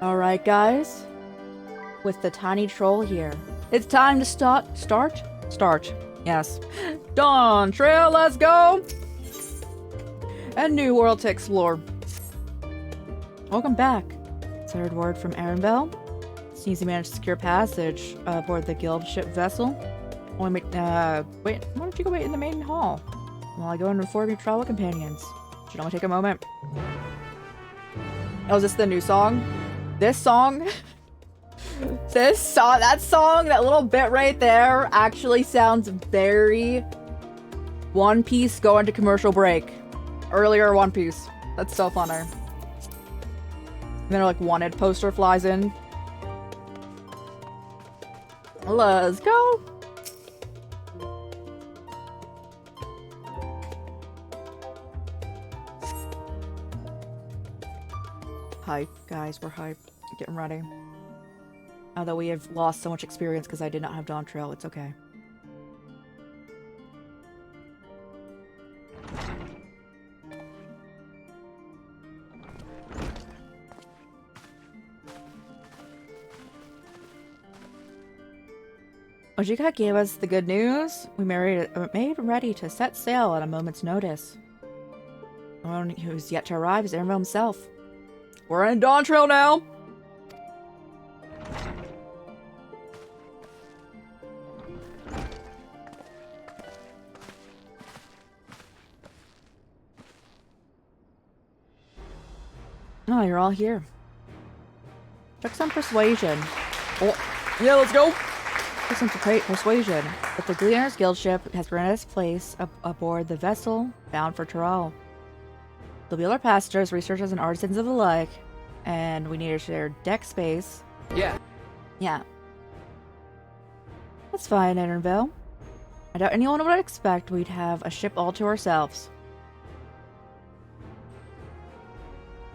Alright guys, with the tiny troll here, it's time to start, yes. DAWNTRAIL, let's go! A new world to explore. Welcome back. Third word from Erenville. Seems you managed to secure passage aboard the guild ship vessel. Wait, why don't you go wait in the main hall? While I go and inform your travel companions. Should only take a moment. Oh, is this the new song? This song? That song, that little bit right there actually sounds very One Piece going to commercial break. Earlier One Piece. That's so funny. And then like wanted poster flies in. Let's go! Hype, guys, we're hype. Getting ready. Although we have lost so much experience because I did not have DAWNTRAIL, it's okay. Ojika gave us the good news. We made ready to set sail at a moment's notice. The one who's yet to arrive is Erenville himself. We're in DAWNTRAIL now! Oh, you're all here. Check some persuasion. Oh, yeah, let's go! Check some persuasion. But the Gleaner's Guild ship has granted us place aboard the vessel bound for Tyrell. There'll be other passengers, researchers, and artisans of the like, and we need to share deck space. Yeah. Yeah. That's fine, Erenville. I doubt anyone would expect we'd have a ship all to ourselves.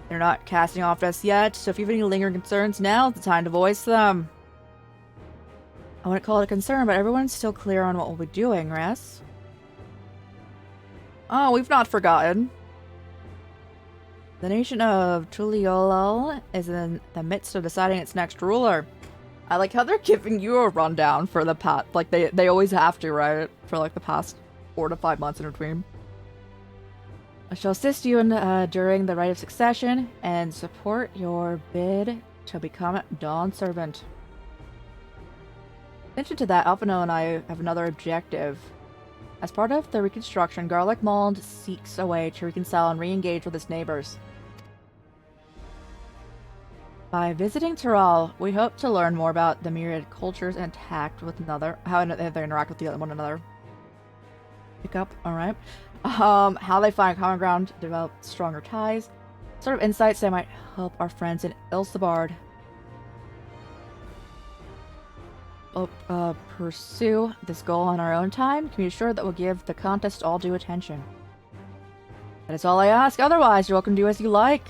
They're not casting off us yet, so if you have any lingering concerns, now's the time to voice them. I wouldn't call it a concern, but everyone's still clear on what we'll be doing, Ress. Oh, we've not forgotten. The nation of Tuliolal is in the midst of deciding its next ruler. I like how they're giving you a rundown for the past, like they always have to, right? For like the past 4 to 5 months in between. I shall assist you in during the rite of succession and support your bid to become Dawn Servant. In addition to that, Alphino and I have another objective. As part of the reconstruction, Garlic Mold seeks a way to reconcile and re-engage with its neighbors. By visiting Tyrell, we hope to learn more about the myriad cultures and tact with another, how they interact with one another. Pick up, alright. How they find common ground, develop stronger ties, sort of insights that might help our friends in Ilsabard pursue this goal on our own time. Can be assured that we'll give the contest all due attention. That is all I ask. Otherwise, you're welcome to do as you like.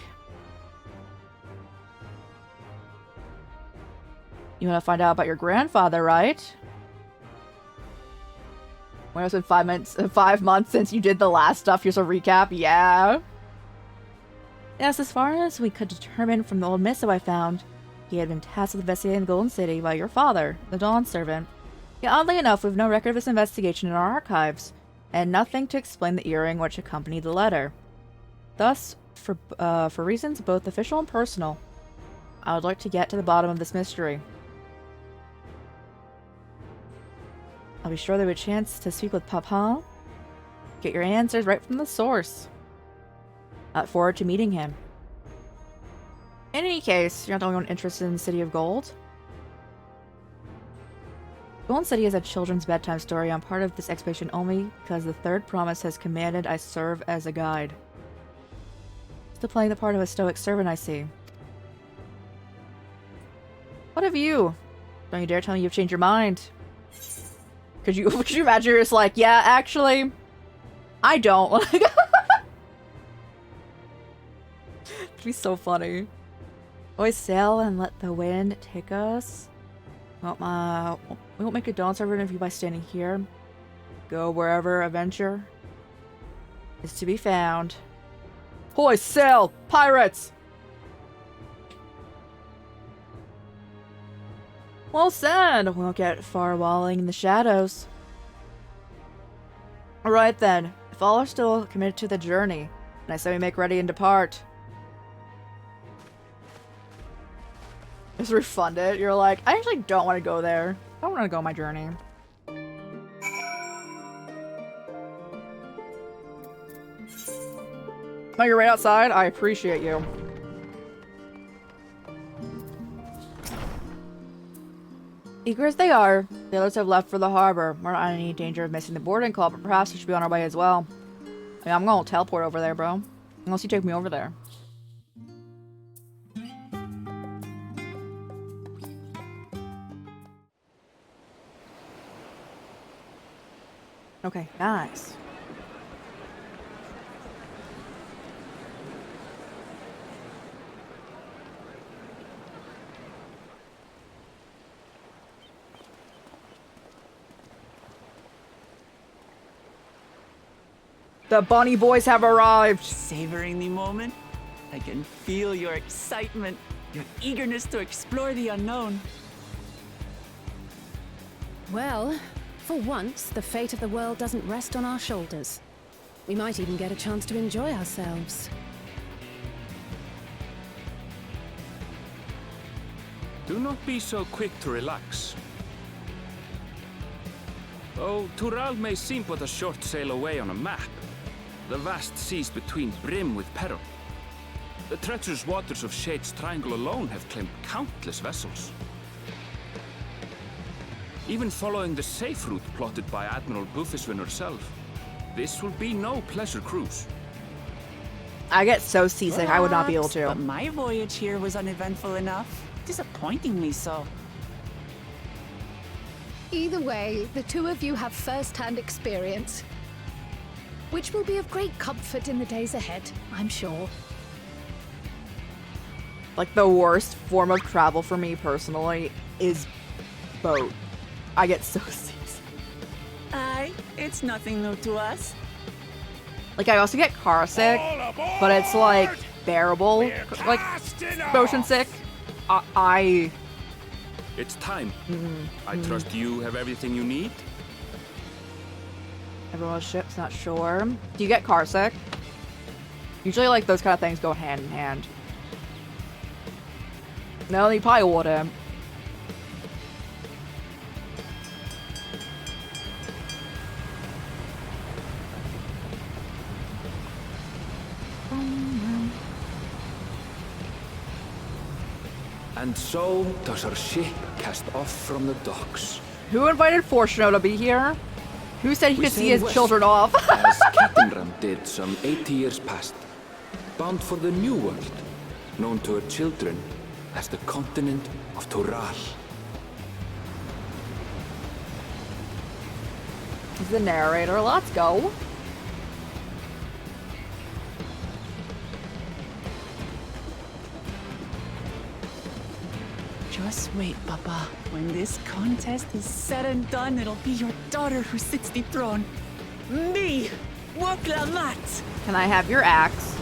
You want to find out about your grandfather, right? When it's been 5 months since you did the last stuff, here's a recap. Yeah. Yes, as far as we could determine from the old missive I found, he had been tasked with investigating the Golden City by your father, the Dawn Servant. Yet oddly enough, we've no record of this investigation in our archives, and nothing to explain the earring which accompanied the letter. Thus, for reasons both official and personal, I would like to get to the bottom of this mystery. I'll be sure there will be a chance to speak with Papa. Get your answers right from the source. I look forward to meeting him. In any case, you're not the only one interested in the City of Gold. Golden City is a children's bedtime story. I'm part of this expedition only because the Third Promise has commanded I serve as a guide. Still playing the part of a stoic servant, I see. What of you? Don't you dare tell me you've changed your mind. Would you imagine you're just like, yeah, actually, I don't. It'd be so funny. Always sail and let the wind take us. Well, we won't make a Dawn Servant of you by standing here. Go wherever adventure is to be found. Hoist sail, pirates! Well said. We'll get far walling in the shadows. Alright then. If all are still committed to the journey, and I say we make ready and depart. Just refund it. You're like, I actually don't want to go there. I don't want to go on my journey. Oh, you're right outside? I appreciate you. Eager as they are, the others have left for the harbor. We're not in any danger of missing the boarding call, but perhaps we should be on our way as well. I mean, I'm gonna teleport over there, bro. Unless you take me over there. Okay, nice. The bunny boys have arrived! Savoring the moment? I can feel your excitement, your eagerness to explore the unknown. Well, for once, the fate of the world doesn't rest on our shoulders. We might even get a chance to enjoy ourselves. Do not be so quick to relax. Though Tural may seem but a short sail away on a map, the vast seas between brim with peril. The treacherous waters of Shade's Triangle alone have claimed countless vessels. Even following the safe route plotted by Admiral Bufiswin herself, this will be no pleasure cruise. I get so seasick, I would not be able to. But my voyage here was uneventful enough. Disappointingly so. Either way, the two of you have first-hand experience, which will be of great comfort in the days ahead, I'm sure. Like, the worst form of travel for me personally is boat. I get so seasick. Aye, it's nothing new to us. Like, I also get car sick, but it's, like, bearable. Like, motion sick. It's time. I trust you have everything you need? Everyone's ship's not sure. Do you get car sick? Usually, like, those kind of things go hand in hand. No, you probably wouldn't. And so does our ship cast off from the docks. Who invited Fortuno to be here? Who said he We could see sail his west, children off? as Captain Ram did some 80 years past, bound for the New World, known to her children as the continent of Tural. He's the narrator. Let's go. Just wait, Papa. When this contest is said and done, it'll be your daughter who sits the throne. Me, Waklamat. Can I have your axe?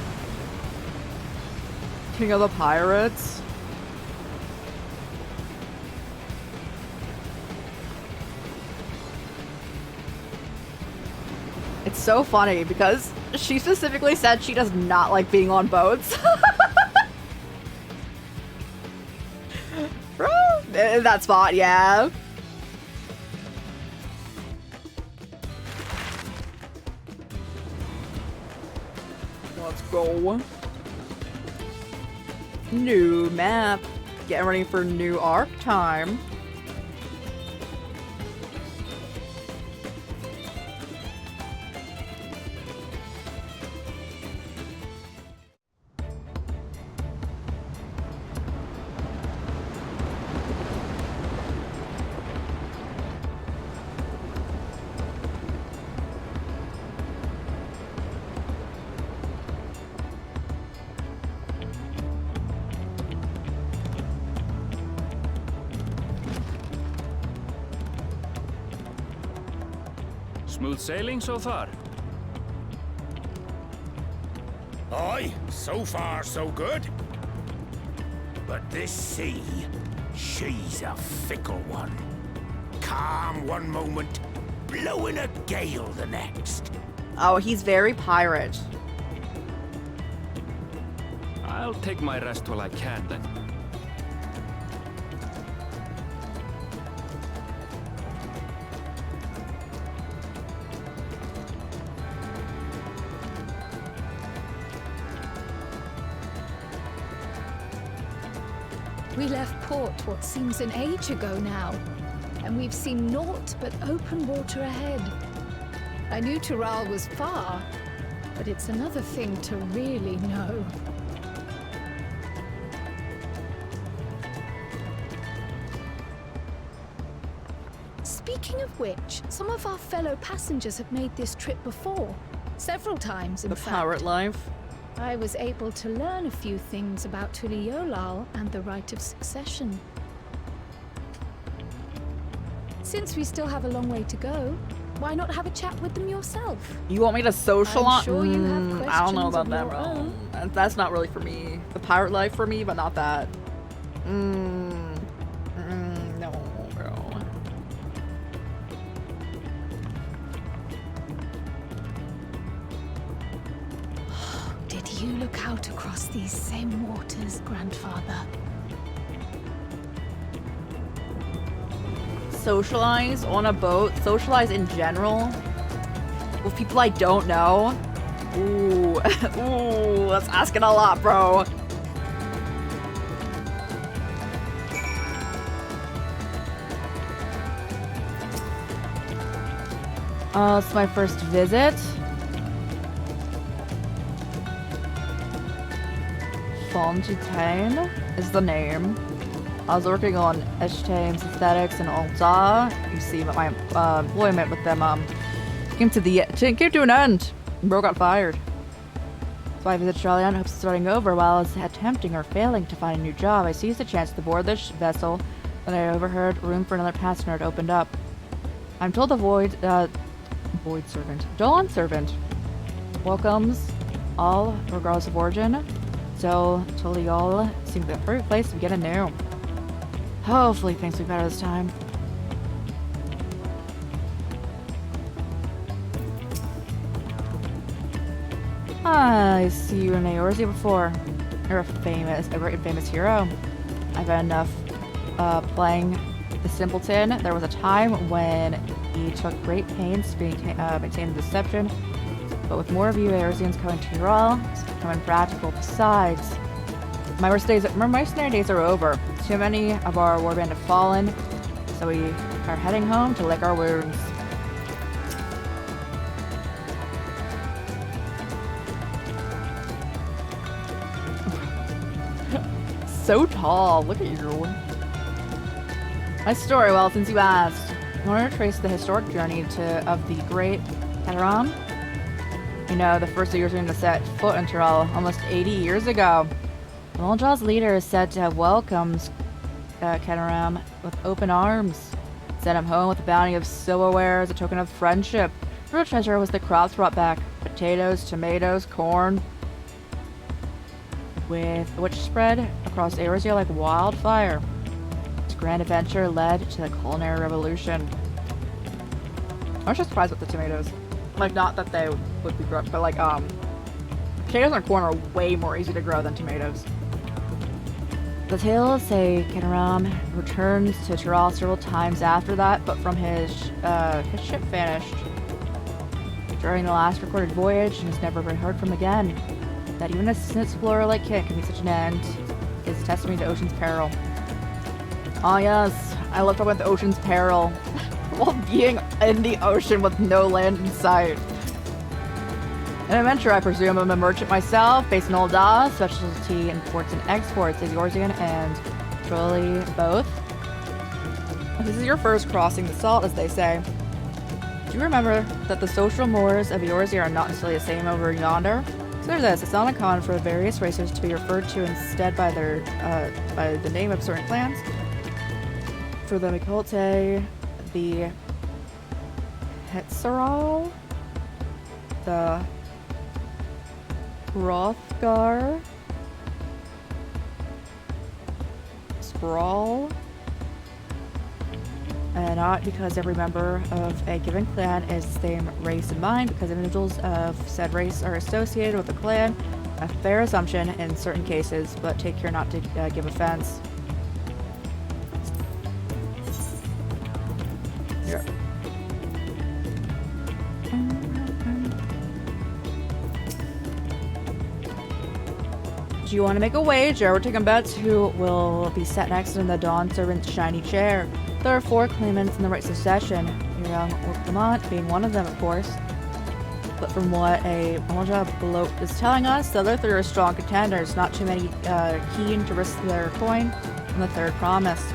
King of the Pirates? It's so funny because she specifically said she does not like being on boats. Bro, in that spot, yeah. Let's go. New map. Getting ready for new arc time. Smooth sailing so far? Aye, so far so good. But this sea, she's a fickle one. Calm one moment, blowing a gale the next. Oh, he's very pirate. I'll take my rest while I can then. We left port what seems an age ago now, and we've seen naught but open water ahead. I knew Tural was far, but it's another thing to really know. Speaking of which, some of our fellow passengers have made this trip before. Several times, in The fact. pirate life. I was able to learn a few things about Tuliolal and the right of succession. Since we still have a long way to go, why not have a chat with them yourself? You want me to socialize? I'm sure you have I don't know questions about of that, your bro. own. That's not really for me. The pirate life for me, but not that. No, bro. Did you look out across these same waters, grandfather? Socialize on a boat. Socialize in general. With people I don't know. Ooh. Ooh, that's asking a lot, bro. It's my first visit. Fontaine is the name. I was working on Eshtame's aesthetics and Alta. You see, but my employment with them came to an end. Bro got fired. So I visit Australia in hopes of starting over while I was attempting or failing to find a new job. I seized the chance to board this vessel, and I overheard room for another passenger had opened up. I'm told the void servant, Dawn servant, welcomes all regardless of origin. So Tuliol seems the perfect place to begin anew. Hopefully things will be better this time. I see you in Eorzea before. You're a great and famous hero. I've had enough playing the simpleton. There was a time when he took great pains to maintain the deception, but with more of you Eorzeans coming to Ural, it's becoming practical. Besides, my mercenary days are over. Too many of our warband have fallen, so we are heading home to lick our wounds. So tall, look at you. My story, well, since you asked, I want to trace the historic journey of the great Cataram. You know, the first Eorzean to set foot in Tyrell almost 80 years ago. Moldraw's leader is said to have welcomed Cataram with open arms, sent him home with a bounty of silverware as a token of friendship. The real treasure was the crops brought back: potatoes, tomatoes, corn, which spread across Eorzea like wildfire. This grand adventure led to the culinary revolution. I was just surprised with the tomatoes. Like, not that they would be grown, but like, potatoes and corn are way more easy to grow than tomatoes. The tales say Cataram returned to Tyrell several times after that, but from his ship vanished during the last recorded voyage and has never been heard from again. That even a distant explorer like Kit can be such an end is testimony to ocean's peril. Oh yes, I love talking about the ocean's peril while being in the ocean with no land in sight. An adventurer, I presume. I'm a merchant myself, based in Olda, specialty imports and exports, is Eorzean and Trolli both. This is your first crossing the salt, as they say. Do you remember that the social mores of Eorzea are not necessarily the same over yonder? Consider this: it's not uncommon for various races to be referred to instead by their by the name of certain clans. For the Mikolte, the Hetzeral, the Hrothgar, brawl. Not because every member of a given clan is the same race in mind, because individuals of said race are associated with the clan. A fair assumption in certain cases, but take care not to give offense. Yeah. Do you want to make a wager? We're taking bets who will be set next in the Dawn Servant's shiny chair. There are 4 claimants in the right succession, your young Lamont being one of them, of course. But from what a Malja bloke is telling us, the other 3 are strong contenders, not too many keen to risk their coin, and the 3rd promised.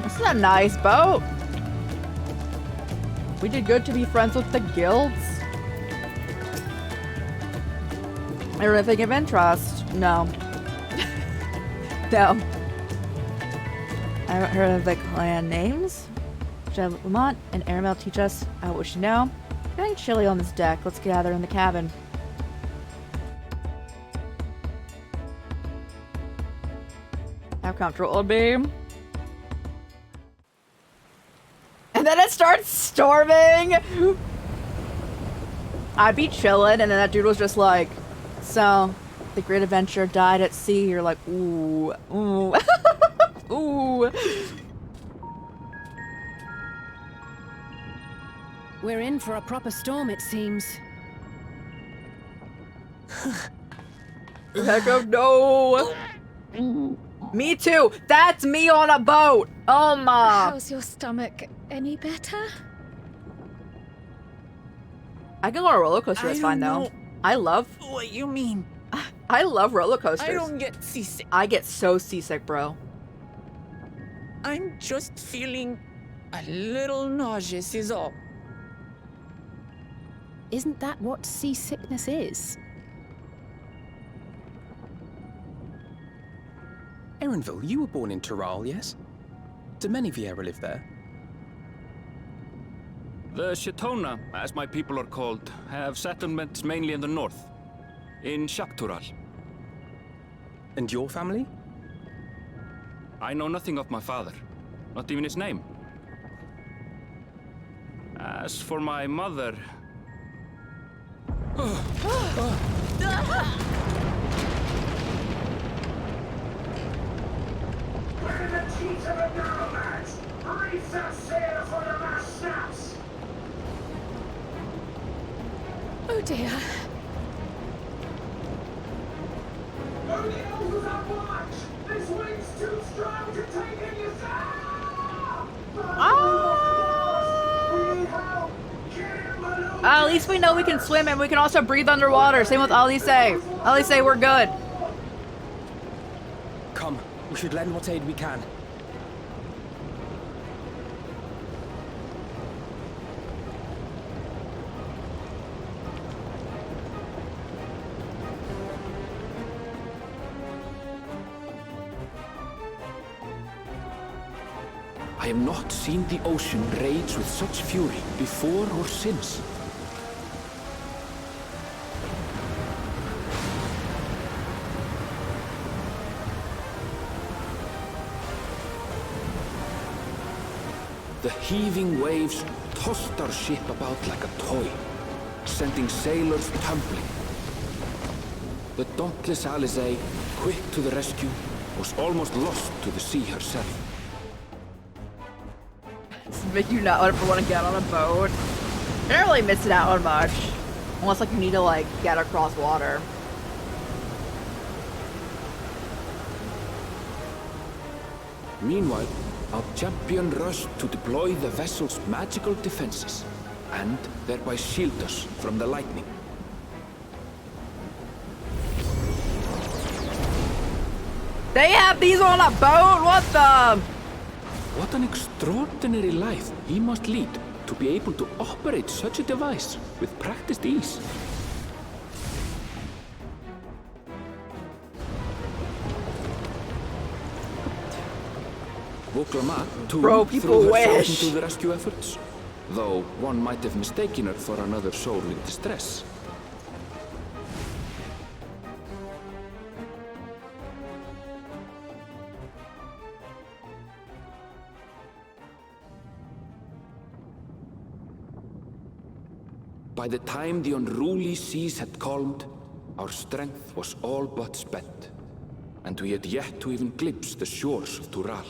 This is a nice boat. We did good to be friends with the guilds. Anything of interest? No. No. I haven't heard of the clan names. Should Lamont and Aramel teach us what we should know? It's getting chilly on this deck. Let's gather in the cabin. How comfortable it'll be. And then it starts storming! I'd be chilling, and then that dude was just like, so, the great adventure died at sea. You're like, ooh, ooh, ooh. We're in for a proper storm, it seems. Heck of no! Me too! That's me on a boat! Oh my! How's your stomach? Any better? I can go on a roller coaster, it's fine though. I love... What you mean? I love roller coasters. I don't get seasick. I get so seasick, bro. I'm just feeling a little nauseous is all. Isn't that what seasickness is? Erenville, you were born in Tural, yes? Do many Vieira live there? The Shatona, as my people are called, have settlements mainly in the north, in Shaktural. And your family? I know nothing of my father, not even his name. As for my mother... We're the teeth of a nomads! Reef that sail for the last snaps! Oh dear. Only elders are watch! This wind's too strong to take in yourself! At least we know we can swim and we can also breathe underwater. Same with Alice. Alice, we're good. Come, we should lend what aid we can. I have not seen the ocean rage with such fury before or since. The heaving waves tossed our ship about like a toy, sending sailors tumbling. The dauntless Alice, quick to the rescue, was almost lost to the sea herself. This make you not ever want to get on a boat. You're not really missing out on much. Unless like you need to like get across water. Meanwhile, our champion rushed to deploy the vessel's magical defenses, and thereby shield us from the lightning. They have these on a boat? What the? What an extraordinary life he must lead to be able to operate such a device with practiced ease. Woklama, too, Bro, people threw wish. herself into the rescue efforts, though one might have mistaken her for another soul in distress. by the time the unruly seas had calmed, our strength was all but spent, and we had yet to even glimpse the shores of Tural.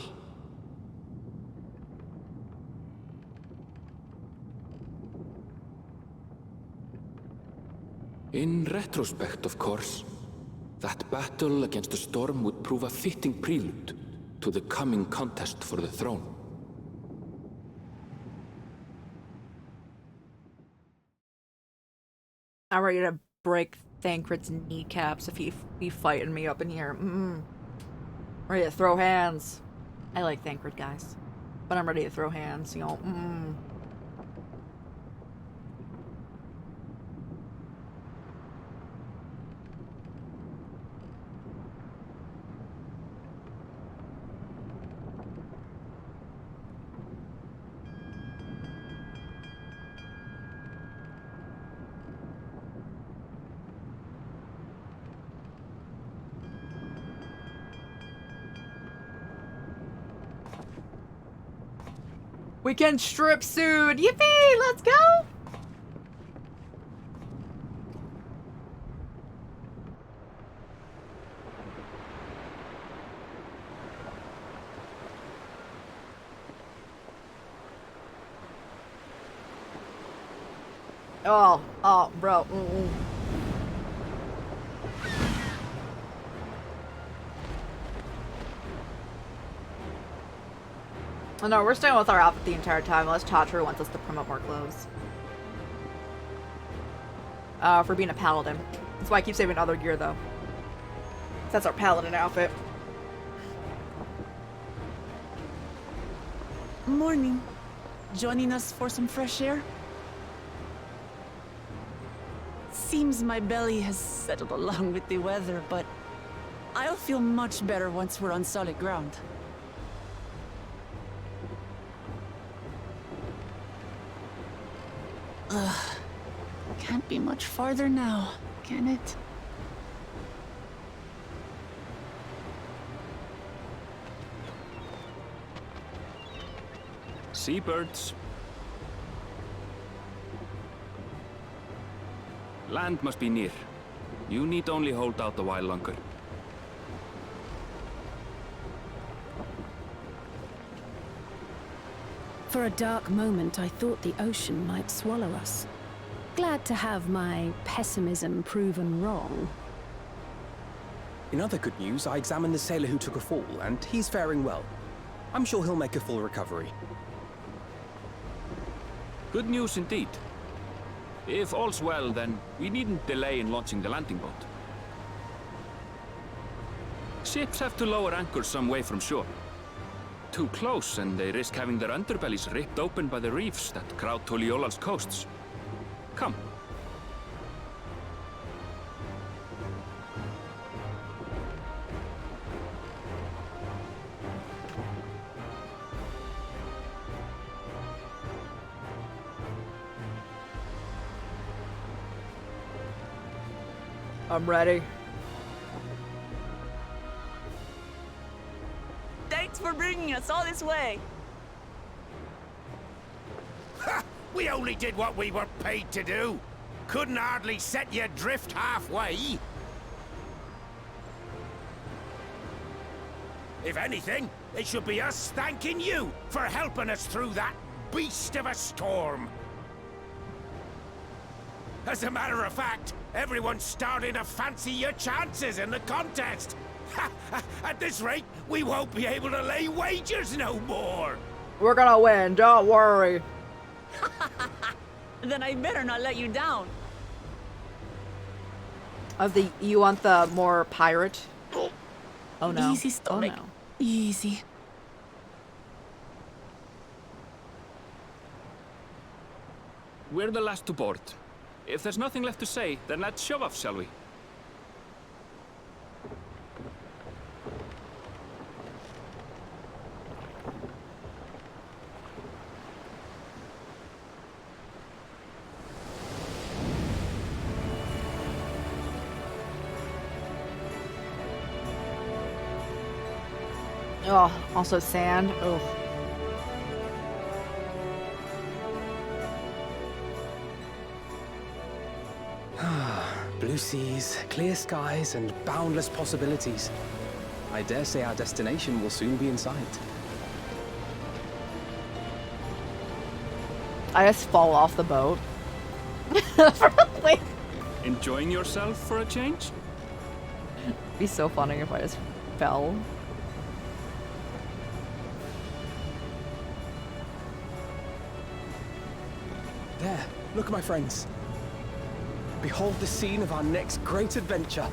In retrospect, of course, that battle against the storm would prove a fitting prelude to the coming contest for the throne. I'm ready to break Thancred's kneecaps if he fighting me up in here. Ready to throw hands. I like Thancred, guys, but I'm ready to throw hands, you know. We can strip soon! Yippee! Let's go! Oh, bro. Oh, no, we're staying with our outfit the entire time unless Tatru wants us to promote more clothes. For being a paladin. That's why I keep saving other gear, though. That's our paladin outfit. Morning. Joining us for some fresh air? Seems my belly has settled along with the weather, but I'll feel much better once we're on solid ground. Can't be much farther now, can it? Seabirds. Land must be near. You need only hold out a while longer. For a dark moment, I thought the ocean might swallow us. Glad to have my pessimism proven wrong. In other good news, I examined the sailor who took a fall, and he's faring well. I'm sure he'll make a full recovery. Good news indeed. If all's well, then we needn't delay in launching the landing boat. Ships have to lower anchors some way from shore. Too close, and they risk having their underbellies ripped open by the reefs that crowd Tuliola's coasts. Come. I'm ready. Thanks for bringing us all this way. Ha! We only did what we were paid to do. Couldn't hardly set you adrift halfway. If anything, it should be us thanking you for helping us through that beast of a storm. As a matter of fact, everyone's starting to fancy your chances in the contest. At this rate, we won't be able to lay wagers no more. We're gonna win, don't worry. Then I better not let you down. You want the more pirate? Oh no. Easy, stomach. Oh no. Easy. We're the last to board. If there's nothing left to say, then let's shove off, shall we? Oh, also sand. Ugh. blue seas, clear skies, and boundless possibilities. I dare say our destination will soon be in sight. I just fall off the boat. Wait. Enjoying yourself for a change? It'd be so funny if I just fell. There, look, my friends. Behold the scene of our next great adventure.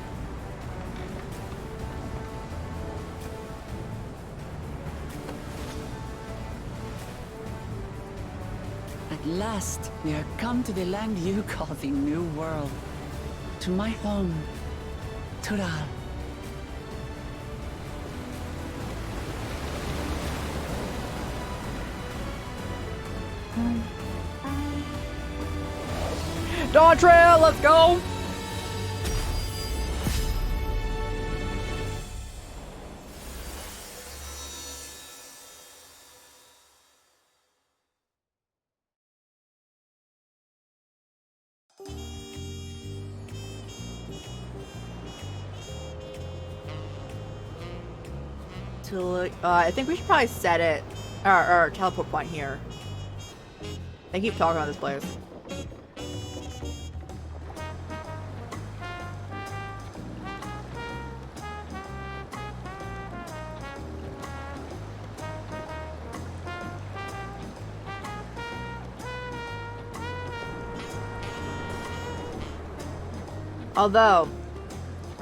At last, we are come to the land you call the New World. To my home, Tural. DAWNTRAIL, let's go! I think we should probably set it, our teleport point here. They keep talking about this place. Although,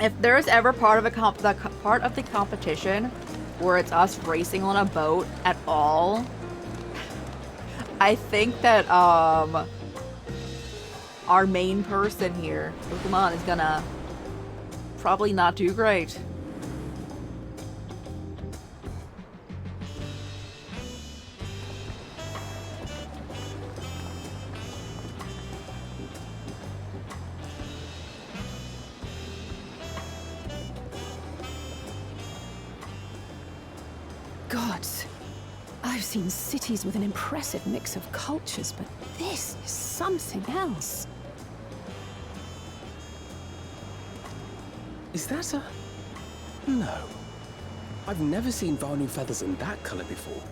if there's ever part of part of the competition where it's us racing on a boat at all, I think that our main person here, Pokemon, is gonna probably not do great. Gods, I've seen cities with an impressive mix of cultures, but this is something else. Is that a... No. I've never seen Vanu feathers in that color before.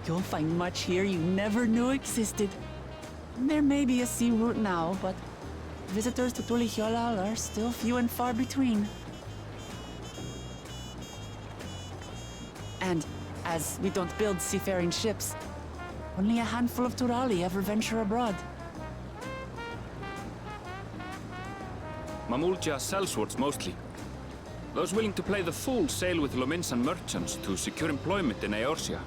You'll find much here you never knew existed. There may be a sea route now, but visitors to Tulihyolal are still few and far between. And as we don't build seafaring ships, only a handful of Turali ever venture abroad. Mamulja sellswords mostly. Those willing to play the fool sail with Lominsan merchants to secure employment in Eorzea.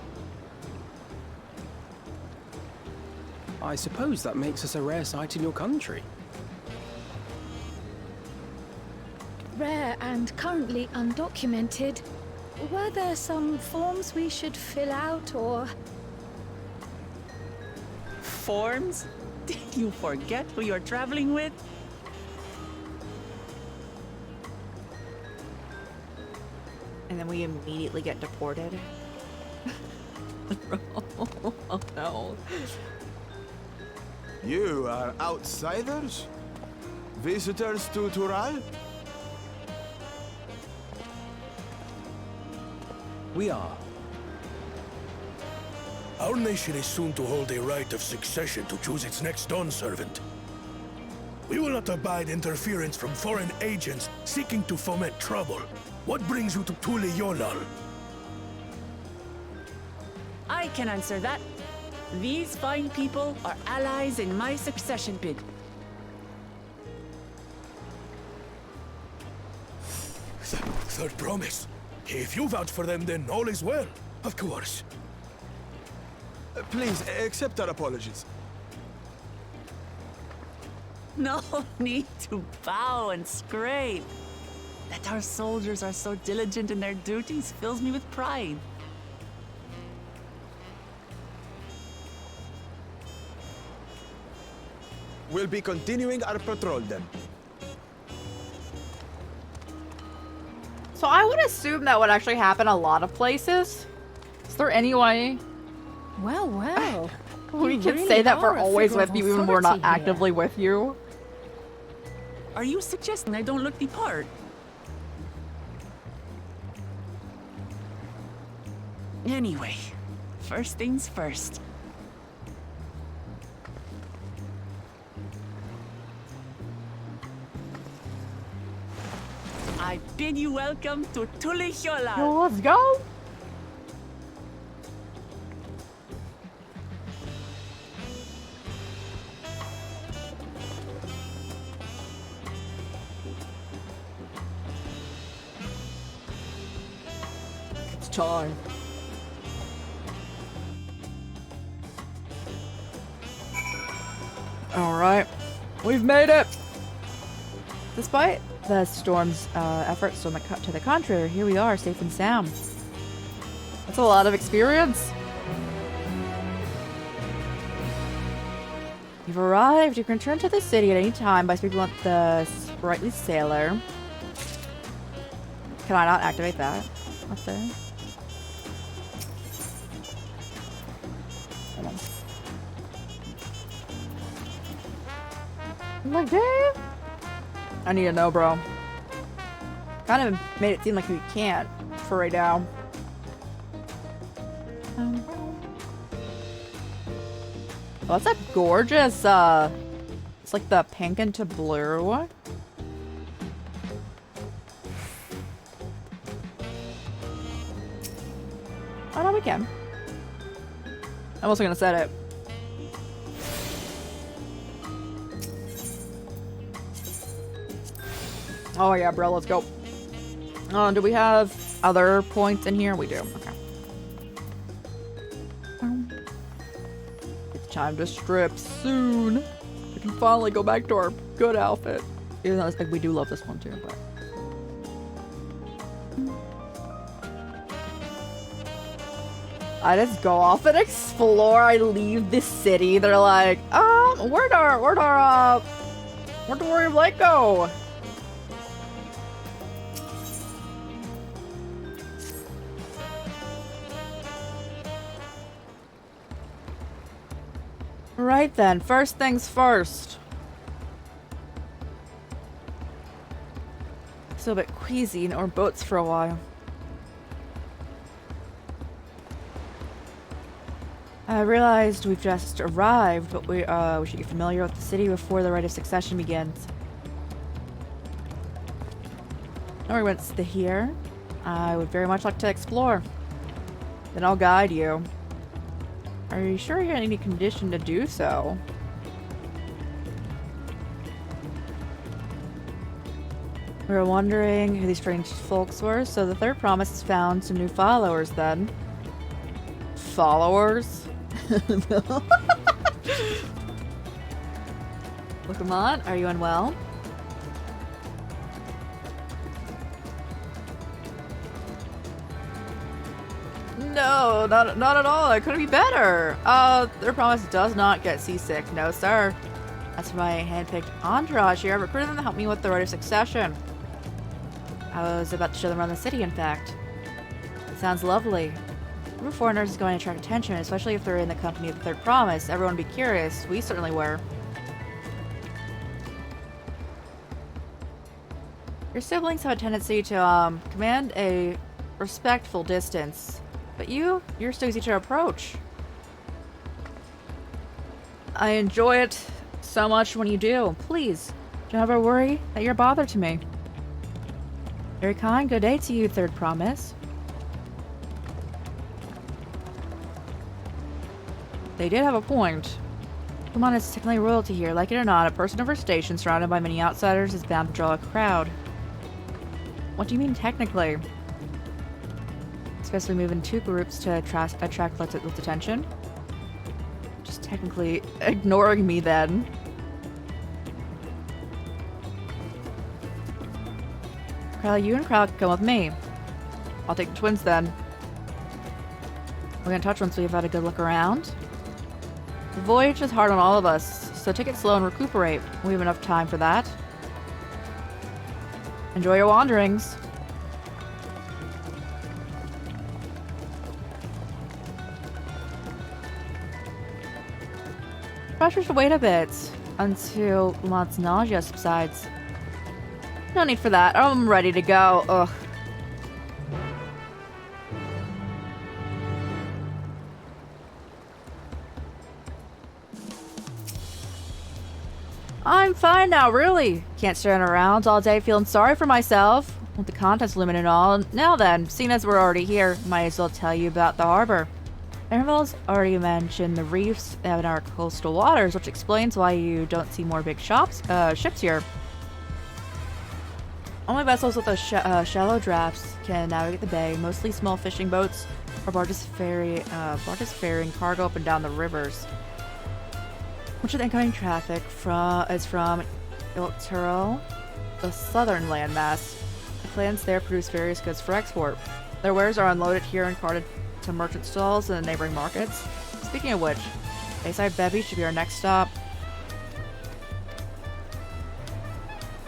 I suppose that makes us a rare sight in your country. Rare and currently undocumented. Were there some forms we should fill out, or...? Forms? Did you forget who you're traveling with? And then we immediately get deported. Oh no. You are outsiders? Visitors to Tural? We are. Our nation is soon to hold a right of succession to choose its next dawn servant. We will not abide interference from foreign agents seeking to foment trouble. What brings you to Tulihyolal? I can answer that. These fine people are allies in my succession bid. Third promise. If you vouch for them, then all is well. Of course. Please, accept our apologies. No need to bow and scrape. That our soldiers are so diligent in their duties fills me with pride. We'll be continuing our patrol then. So I would assume that would actually happen a lot of places. Is there any way? Well, well. We You can really say that we're are a always figure of with you even when we're not authority here. actively with you. Are you suggesting I don't look the part? Anyway, first things first. I bid you welcome to Tulihiola. Let's go. It's time. All right, we've made it. Despite the storm's efforts to the contrary, here we are, safe and sound. That's a lot of experience. You've arrived. You can return to the city at any time by speaking with the sprightly sailor. Can I not activate that up there? Hold on. I'm like, Dave? I need to know, bro. Kind of made it seem like we can't for right now. Oh, that's a gorgeous, it's like the pink into blue. Oh, no, we can. I wasn't gonna set it. Oh yeah, bro, let's go. Do we have other points in here? We do. Okay. It's time to strip soon. We can finally go back to our good outfit. Even though it's like we do love this one too, but. I just go off and explore. I leave the city. They're like, where'd the Warrior Blake go? Right then, first things first. Still a bit queasy in our boats for a while. I realized we've just arrived, but we should get familiar with the city before the rite of succession begins. Or once here, I would very much like to explore. Then I'll guide you. Are you sure you're in any condition to do so? We were wondering who these strange folks were, so the third promise has found some new followers then. Followers? Look, come on, are you unwell? No, not at all. It couldn't be better. Their promise does not get seasick. No, sir. That's my hand-picked entourage here. I've recruited them to help me with the rite of succession. I was about to show them around the city, in fact. It sounds lovely. A group of foreigners is going to attract attention, especially if they're in the company of the third promise. Everyone would be curious. We certainly were. Your siblings have a tendency to, command a respectful distance. But you're so easy to approach. I enjoy it so much when you do. Please, don't ever worry that you're a bother to me. Very kind. Good day to you, third promise. They did have a point. Come on, it's technically royalty here. Like it or not, a person of her station surrounded by many outsiders is bound to draw a crowd. What do you mean technically? Especially move in two groups to attract lots of attention. Just technically ignoring me then. Crowley, you and Crowley can come with me. I'll take the twins then. We're gonna touch once we've had a good look around. The voyage is hard on all of us, so take it slow and recuperate. We have enough time for that. Enjoy your wanderings. Pressure should wait a bit until Mont's nausea subsides. No need for that. I'm ready to go. Ugh. I'm fine now, really. Can't stand around all day feeling sorry for myself. With the contest limit and all. Now then, seeing as we're already here, might as well tell you about the harbor. Annabelle's already mentioned the reefs in our coastal waters, which explains why you don't see more big ships here. Only vessels with shallow drafts can navigate the bay, mostly small fishing boats or barges ferrying cargo up and down the rivers. Much of the incoming traffic is from Ilturo, the southern landmass. The clans there produce various goods for export. Their wares are unloaded here and carted to merchant stalls in the neighboring markets. Speaking of which, Bayside Bevy should be our next stop.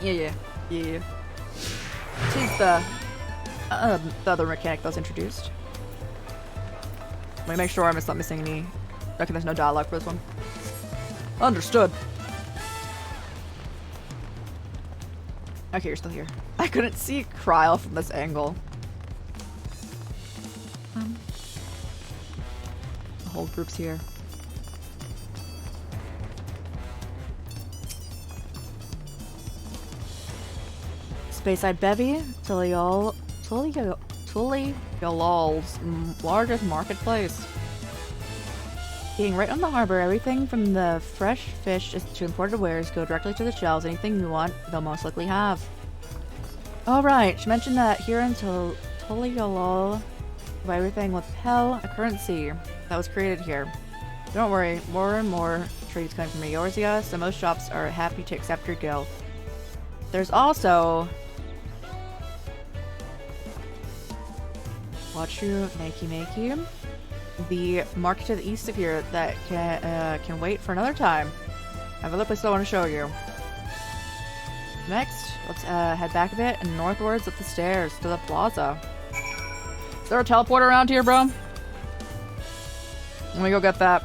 Yeah. She's the other mechanic that was introduced. Let me make sure I'm not missing any. Okay, there's no dialogue for this one. Understood. Okay, you're still here. I couldn't see Kryl from this angle. The whole group's here. Bayside Bevy, Tullyol's largest marketplace. Being right on the harbor, everything from the fresh fish to imported wares go directly to the shelves. Anything you want, they'll most likely have. Alright, she mentioned that here in Tullyol, buy everything with Pel, a currency that was created here. Don't worry, more and more trades coming from Eorzea, so most shops are happy to accept your gil. There's also Wachu Makey, the market to the east of here that can wait for another time. I have other places I want to show you. Next, let's head back a bit and northwards up the stairs to the plaza. Is there a teleporter around here, bro? Let me go get that.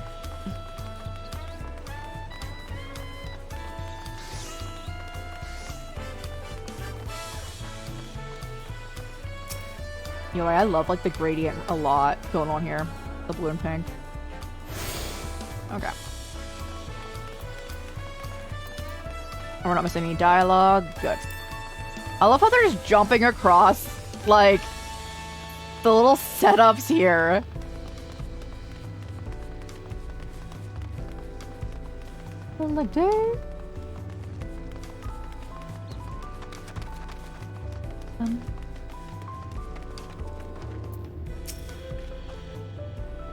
Yo, I love like the gradient a lot going on here. The blue and pink. Okay. We're not missing any dialogue. Good. I love how they're just jumping across, like, the little setups here. I'm like, dang.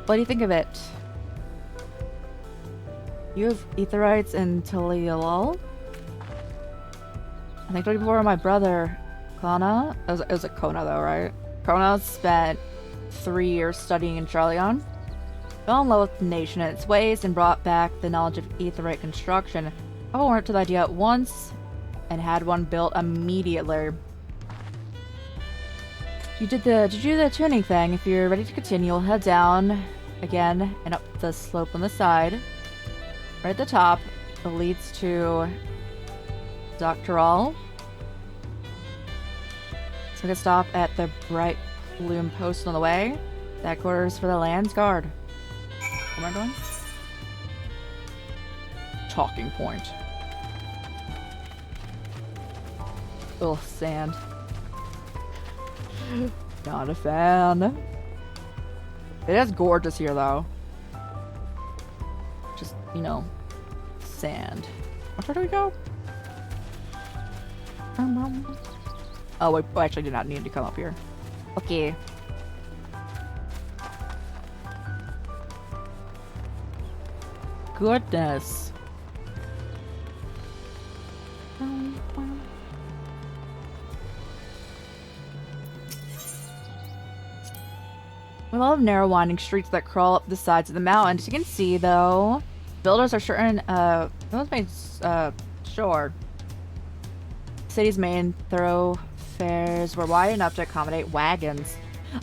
What do you think of it? You have Aetherites in Tullyol? I think before my brother, Kona, it was a Kona though, right? Kona spent 3 years studying in Charleon, fell in love with the nation and its ways, and brought back the knowledge of Aetherite construction. I went to the idea at once and had one built immediately. You did the tuning thing. If you're ready to continue, you'll head down again and up the slope on the side. Right at the top, it leads to DAWNTRAIL. So we can stop at the bright bloom post on the way. That quarters for the Land's Guard. Where am I going? Talking point. Ugh, sand. Not a fan. It is gorgeous here, though. Just, you know, sand. Where do we go? Oh, wait, I actually did not need to come up here. Okay. Goodness. We love narrow winding streets that crawl up the sides of the mountain. As you can see, though, builders are certain, sure. City's main thoroughfares were wide enough to accommodate wagons.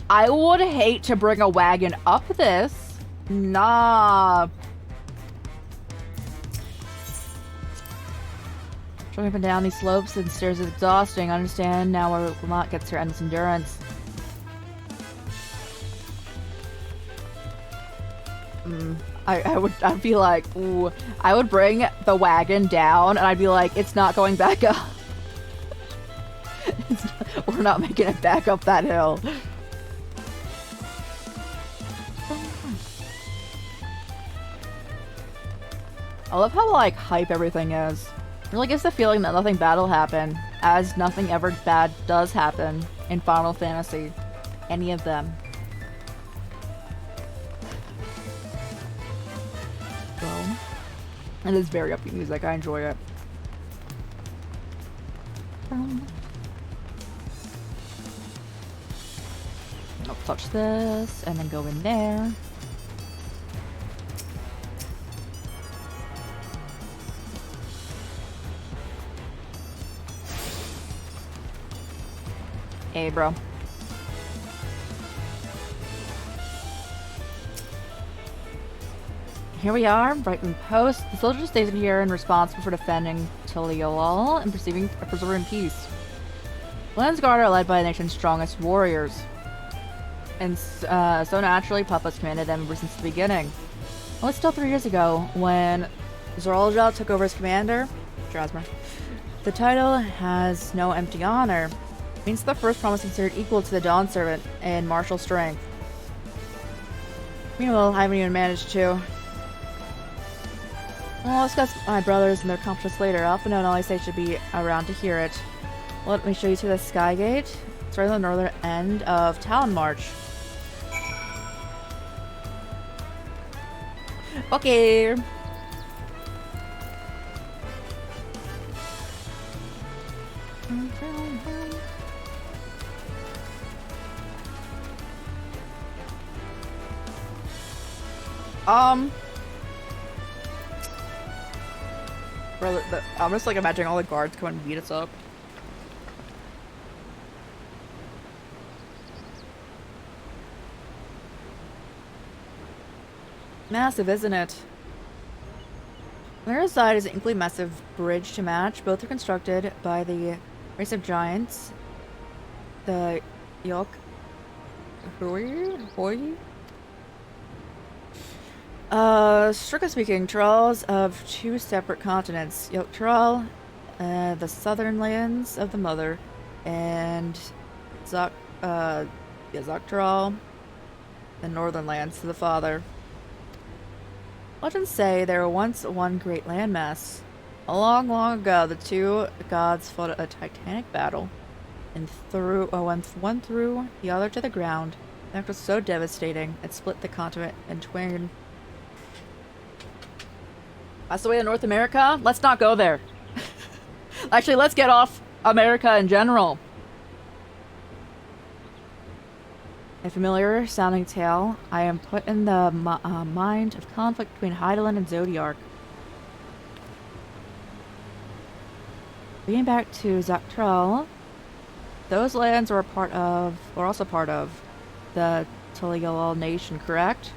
I would hate to bring a wagon up this. Nah. Jumping up and down these slopes and stairs is exhausting. I understand now why Lamont gets her endless endurance. I'd be like, ooh, I would bring the wagon down and I'd be like, it's not going back up. We're not making it back up that hill. I love how, like, hype everything is. It really gives the feeling that nothing bad will happen, as nothing ever bad does happen in Final Fantasy. Any of them. So, it is very upbeat music. I enjoy it. I'll touch this, and then go in there. Hey, bro. Here we are, Brightmoon Post. The soldiers stationed here and responsible for defending Tiliolol and preserving peace. Land's Guard are led by the nation's strongest warriors. And so naturally, Papa's commanded them ever since the beginning. Well, it's still 3 years ago, when Zoralja took over as commander, Strasmer. The title has no empty honor. It means the first promise considered equal to the Dawn Servant in martial strength. Meanwhile, I haven't even managed to. Well, I'll discuss my brothers and their accomplishments later. Alpha and Elise should be around to hear it. Let me show you to the Sky Gate. It's right on the northern end of Talon March. Okay. Brother, I'm just like imagining all the guards come and beat us up. Massive, isn't it? On the other side is an equally massive bridge to match. Both are constructed by the race of giants. The Yok. Hoi? Strictly speaking, Tyrell's of two separate continents. Yok Tyrell, the southern lands of the mother, and Zok Tyrell, the northern lands to the father. Legends say there were once one great landmass. Long, long ago, the two gods fought a titanic battle, and one threw the other to the ground. The act was so devastating, it split the continent in twain. That's the way to North America? Let's not go there. Actually, let's get off America in general. A familiar sounding tale. I am put in the mind of conflict between Heidelin and Zodiark. Getting back to Zaktrel, those lands were also part of the Tiliolol nation, correct?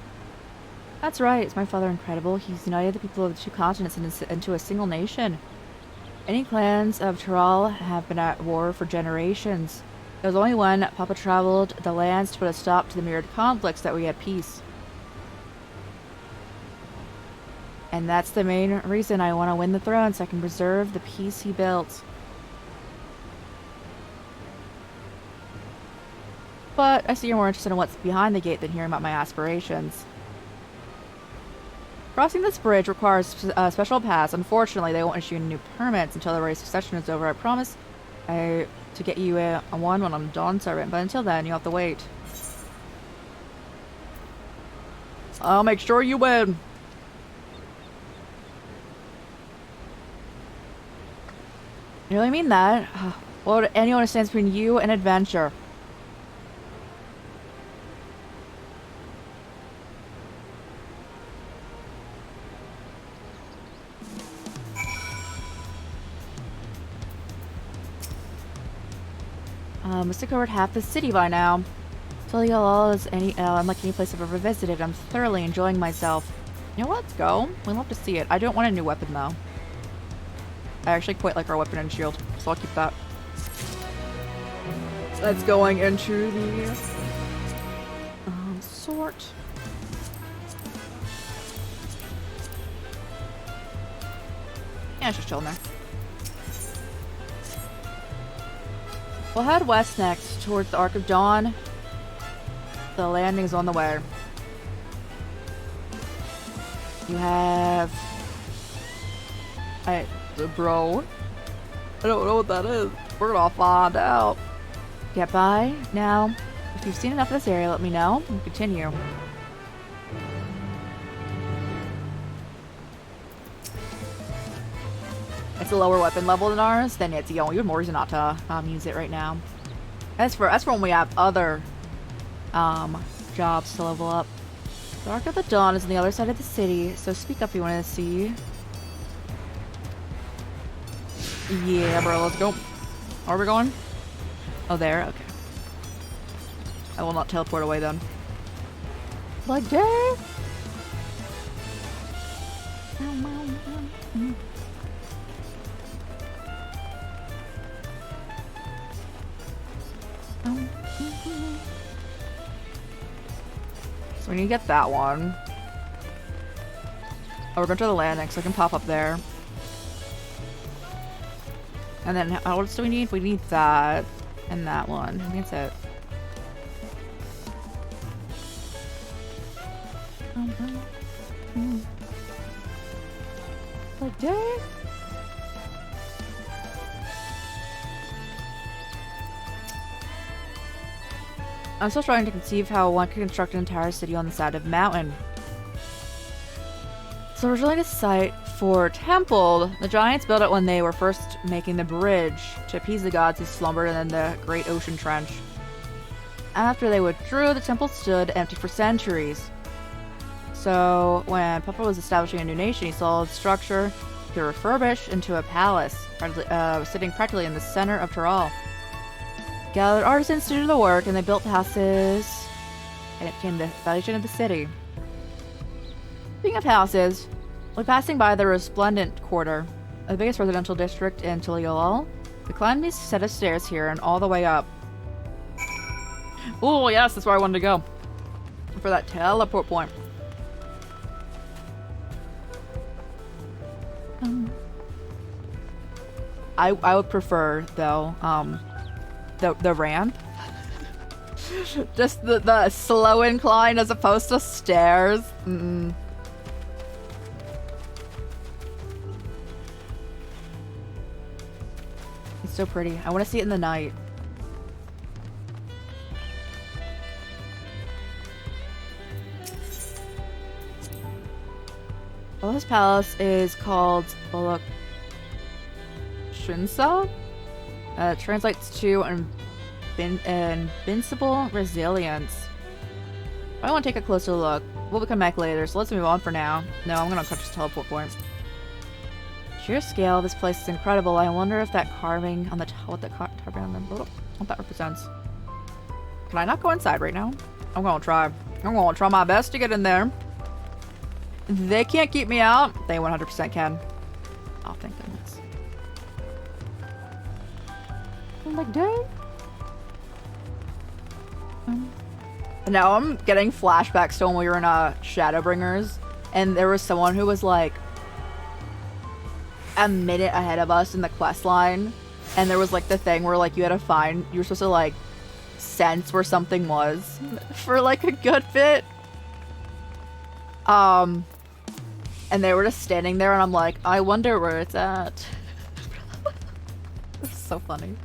That's right, it's my father incredible. He's united the people of the two continents into a single nation. Any clans of Tyrell have been at war for generations. It was only when Papa traveled the lands to put a stop to the myriad conflicts that we had peace. And that's the main reason I want to win the throne, so I can preserve the peace he built. But I see you're more interested in what's behind the gate than hearing about my aspirations. Crossing this bridge requires a special pass. Unfortunately, they won't issue new permits until the race of session is over. I promise to get you a one when I'm Dawn Servant, but until then, you have to wait. I'll make sure you win. You really mean that? What would anyone who stands between you and adventure? Must have covered half the city by now. Tiliolol is unlike any place I've ever visited. I'm thoroughly enjoying myself. You know what? Let's go. We'd love to see it. I don't want a new weapon, though. I actually quite like our weapon and shield, so I'll keep that. That's going into the sort. Yeah, it's just chilling there. We'll head west next, towards the Arc of Dawn. The landing's on the way. You have... bro. I don't know what that is. We're gonna find out. Get by. Now, if you've seen enough of this area, let me know. We'll continue. It's a lower weapon level than ours, then it's, you know, you have more reason not to use it right now. As for when we have other jobs to level up. The Arc of the Dawn is on the other side of the city, so speak up if you want to see. Yeah, bro, let's go. Where are we going? Oh, there? Okay. I will not teleport away then. Like that? So we need to get that one. Oh, we're going to the landing, so I can pop up there. And then, what else do we need? We need that and that one. I think that's it. Like that? I'm still trying to conceive how one could construct an entire city on the side of a mountain. So originally the site for Temple, the giants built it when they were first making the bridge to appease the gods who slumbered in the great ocean trench. After they withdrew, the temple stood empty for centuries. So when Papa was establishing a new nation, he saw the structure to refurbish into a palace, sitting practically in the center of Tyrol. Gathered artisans to do the work, and they built houses, and it became the foundation of the city. Speaking of houses, we're passing by the Resplendent Quarter, the biggest residential district in Tuliolal. We climbed these set of stairs here and all the way up. Oh yes, that's where I wanted to go. For that teleport point. I would prefer, though, the ramp. Just the slow incline as opposed to stairs. It's so pretty. I want to see it in the night. Well, this palace is called Shinsa. Translates to invincible resilience. I want to take a closer look. We'll come back later, so let's move on for now. No, I'm gonna catch this teleport point. Sheer scale, this place is incredible. I wonder if that carving on the top, what that represents. Can I not go inside right now? I'm gonna try. I'm gonna try my best to get in there. They can't keep me out. They 100% can. Oh, thank goodness. I'm like, dang. Now I'm getting flashbacks to when we were in Shadowbringers, and there was someone who was like a minute ahead of us in the quest line, and there was like the thing where like you had to find, you were supposed to like sense where something was for like a good bit. And they were just standing there, and I'm like, I wonder where it's at. It's so funny.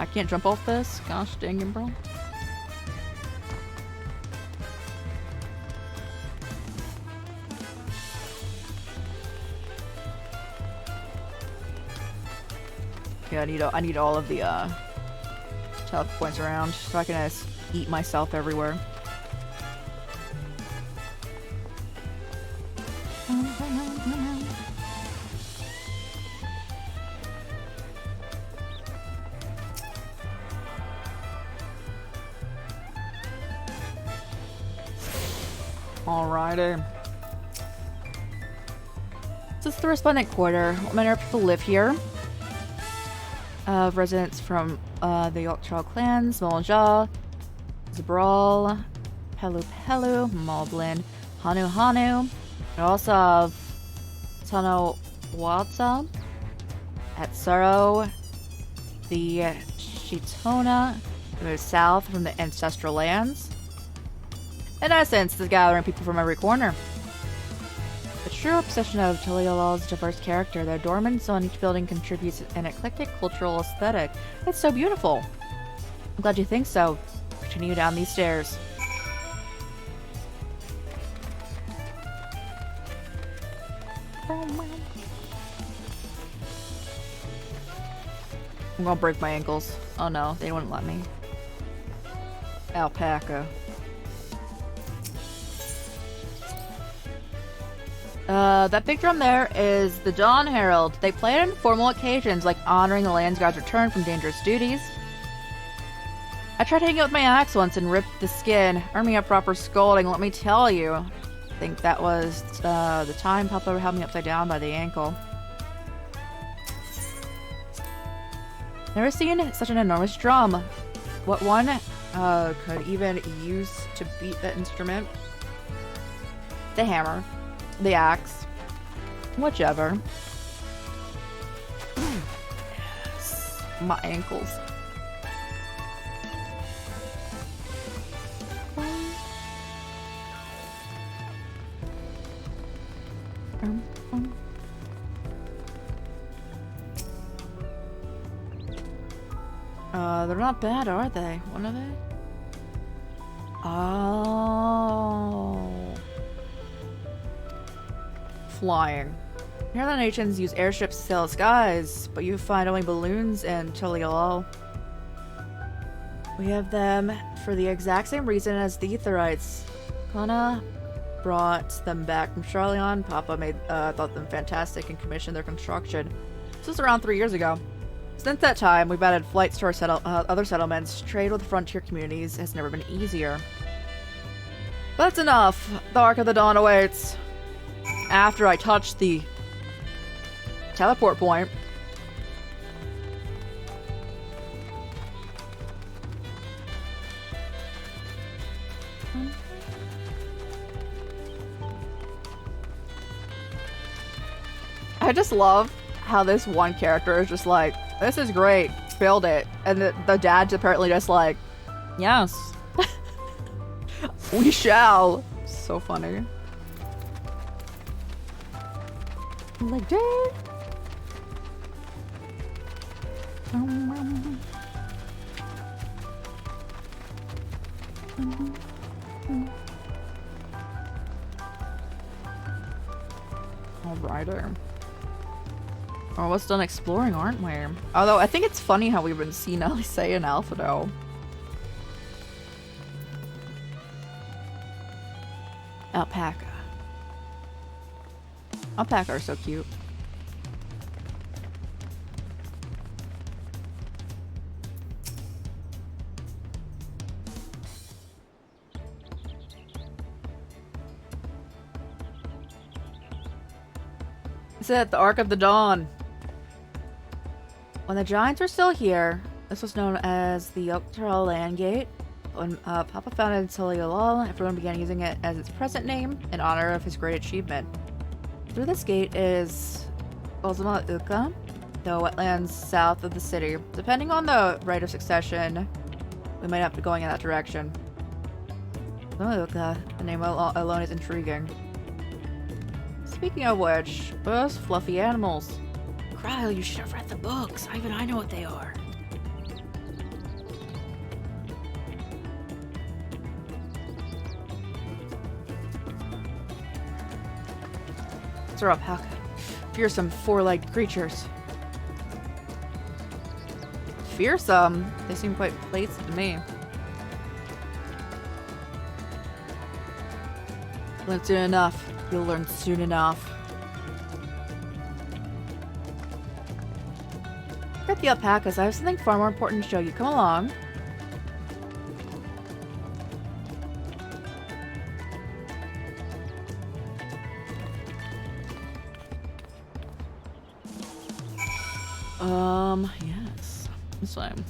I can't jump off this? Gosh dang it, bro. Yeah, I need all of the teleport points around so I can just eat myself everywhere. Alrighty. This is the Resplendent Quarter. What manner of people live here? Residents from the DAWNTRAIL clans, Molja, Zabral, Pelu Pelu, Moblin, Hanu Hanu. We also have Tanawata, Atsuro, the Shitona, who moved south from the ancestral lands. In essence, the gathering people from every corner. The true obsession of Tuliyolal's diverse character, the adornments on each building contributes an eclectic cultural aesthetic. It's so beautiful. I'm glad you think so. Continue down these stairs. I'm gonna break my ankles. Oh no, they wouldn't let me. Alpaca. That big drum there is the Dawn Herald. They play it on formal occasions, like honoring the Land's God's return from dangerous duties. I tried hitting it with my axe once and ripped the skin, earned me a proper scolding, let me tell you. I think that was the time Papa held me upside down by the ankle. Never seen such an enormous drum. What one could even use to beat that instrument? The hammer. The axe. Whichever. Yes. My ankles. They're not bad, are they? What are they? Oh. Flying. Here the nations use airships to sail the skies, but you find only balloons in Tuliyollal. We have them for the exact same reason as the Etherites. Kana brought them back from Charleon. Papa thought them fantastic and commissioned their construction. This was around 3 years ago. Since that time, we've added flights to our other settlements. Trade with frontier communities has never been easier. But that's enough. The Ark of the Dawn awaits. After I touch the teleport point. I just love how this one character is just like, this is great, build it. And the dad's apparently just like, yes. We shall. So funny. I'm like, Dad. Alrighty. We're almost done exploring, aren't we? Although, I think it's funny how we've been senile saying Alphado. Alpaca. Alpaca are so cute. It's at the Ark of the Dawn. When the Giants were still here, this was known as the DAWNTRAIL Land Gate. When Papa founded Tuliyollal, everyone began using it as its present name in honor of his great achievement. Through this gate is Ozma Uka, the wetlands south of the city. Depending on the right of succession, we might have to be going in that direction. Ozma Uka, the name alone is intriguing. Speaking of which, those fluffy animals. Kyle, you should have read the books. Even I know what they are. Throw up Alpaca. Fearsome four-legged creatures. Fearsome? They seem quite placed to me. Learn soon enough. You'll learn soon enough. Forget the alpacas. I have something far more important to show you. Come along. Yes. Same.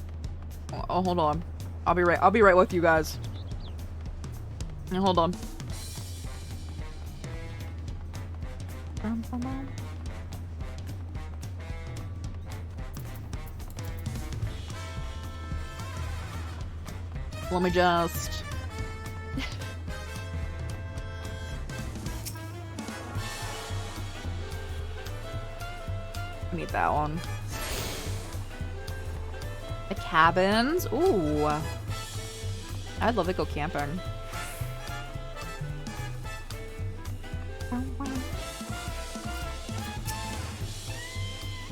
Oh, hold on. I'll be right with you guys. Hold on. Let me just... I need that one. The cabins? Ooh. I'd love to go camping.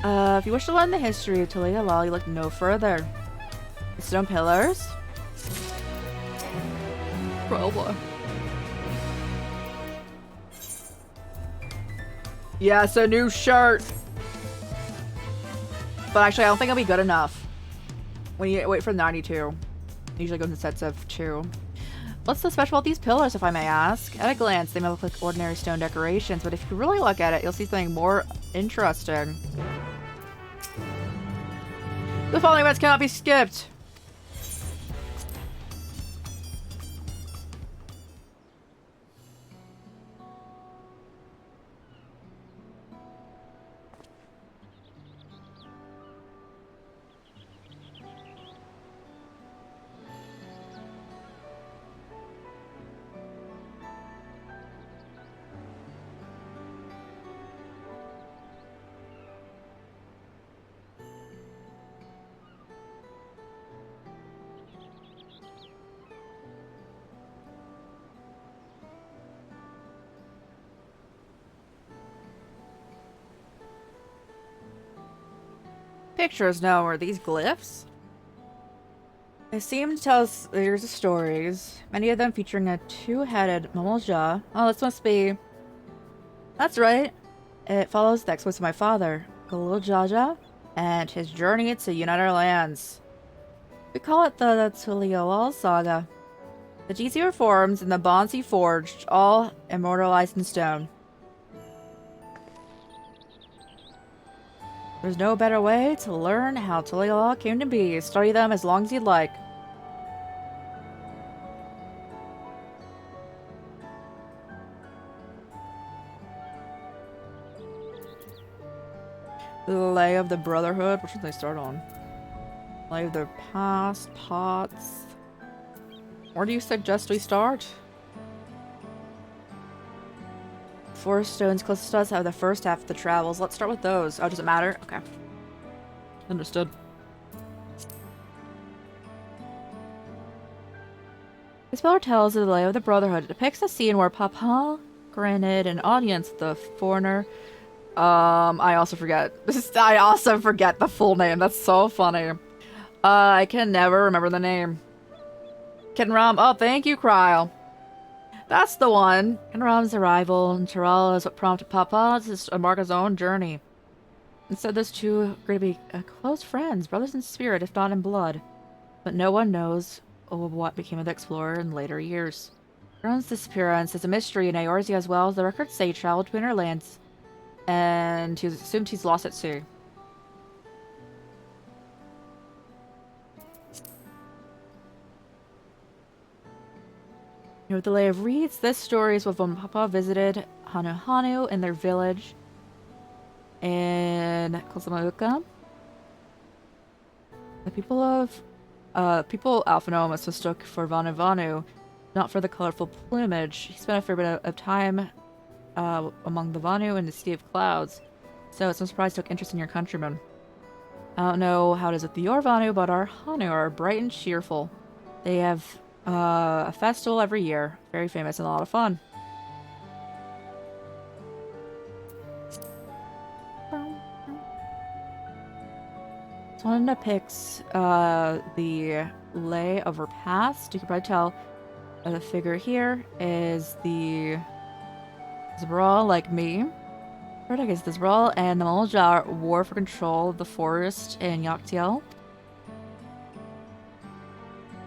If you wish to learn the history of Tulia, you look no further. The stone pillars? Probably. Yes, a new shirt! But actually, I don't think it'll be good enough. When you wait for 92. Usually goes in sets of 2. What's so special about these pillars, if I may ask? At a glance, they may look like ordinary stone decorations, but if you really look at it, you'll see something more interesting. The following events cannot be skipped. Pictures now are these glyphs? They seem to tell us series of stories, many of them featuring a two-headed Mammalja. Oh, this must be... That's right. It follows the exploits of my father, Galiljaja, and his journey to unite our lands. We call it the Tuliolal Saga. The deeds he reforms and the bonds he forged, all immortalized in stone. There's no better way to learn how Tuliolal came to be. Study them as long as you'd like. The Lay of the Brotherhood. Which one did they start on? Lay of the Past, Pots. Where do you suggest we start? Four stones closest to us have the first half of the travels. Let's start with those. Oh, does it matter? Okay. Understood. This pillar tells of the Lay of the Brotherhood. It depicts a scene where Papa granted an audience with the foreigner. I also forget. I also forget the full name. That's so funny. I can never remember the name. Kenram. Oh, thank you, Kryle. That's the one. Kenram's arrival in Tyrell is what prompted Papa to embark his own journey. Instead, those two are going to be close friends, brothers in spirit, if not in blood. But no one knows what became of the explorer in later years. Kenram's disappearance is a mystery in Eorzea, as well as the records say he traveled between our lands, and he was assumed he's lost at sea. With the Lay of Reeds, this story is when Papa visited Hanu Hanu in their village in Kosamauka. The people Alphanomus mistook for Vanu Vanu, not for the colorful plumage. He spent a fair bit of time among the Vanu in the Sea of Clouds, so it's no surprise he took interest in your countrymen. I don't know how it is with your Vanu, but our Hanu are bright and cheerful. They have a festival every year. Very famous and a lot of fun. This one depicts the lay of her past. You can probably tell the figure here is the Zbral, like me. I guess the Zbral and the Maljar war for control of the forest in Yaktiel.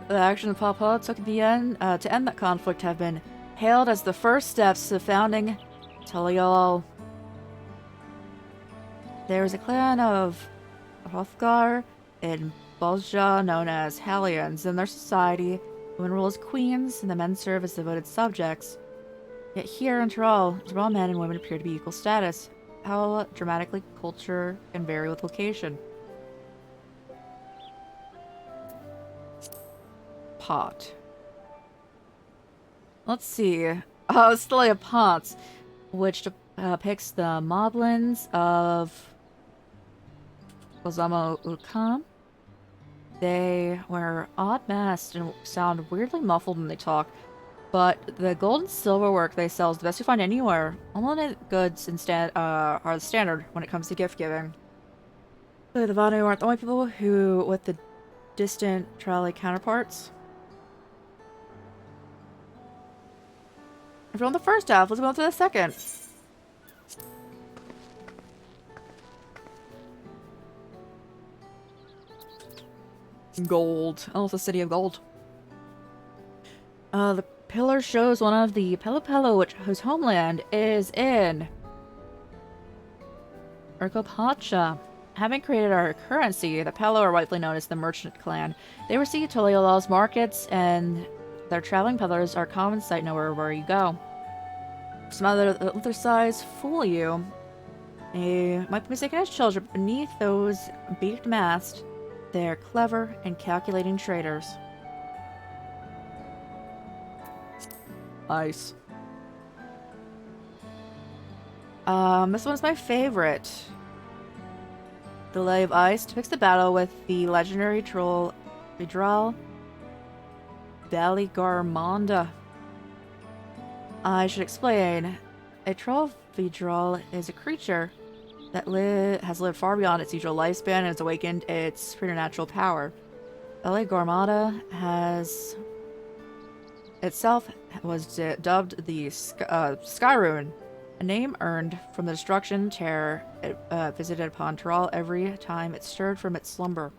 The action of Papa took to end that conflict have been hailed as the first steps to founding Tuliolal. There was a clan of Hrothgar and Bolja, known as Hellions. In their society, women rule as queens, and the men serve as devoted subjects. Yet here in Tyrol, men and women appear to be equal status. How dramatically culture can vary with location. Pot. Let's see. Oh, Stele of Pots, which depicts the moblins of Ozamo Ukam. They wear odd masks and sound weirdly muffled when they talk, but the gold and silver work they sell is the best you find anywhere. Unlimited goods instead are the standard when it comes to gift giving. The Vanu aren't the only people who with the distant trolley counterparts. If we're on the first half, let's go on to the second. Gold. Oh, it's the city of gold. The pillar shows one of the Pelopello, whose homeland is in Urkopacha. Having created our currency, the Pello are rightfully known as the merchant clan. They receive Toliola's markets, and their traveling peddlers are a common sight nowhere where you go. Some other sides fool you. You might be mistaken as children, but beneath those beaked masks, they're clever and calculating traders. Ice. This one's my favorite. The Lay of Ice depicts the battle with the legendary troll Vidral Baligarmonda. I should explain. A troll Vidral is a creature that has lived far beyond its usual lifespan and has awakened its preternatural power. Baligarmonda has itself was dubbed the Skyrune, a name earned from the destruction terror it visited upon Tyrol every time it stirred from its slumber.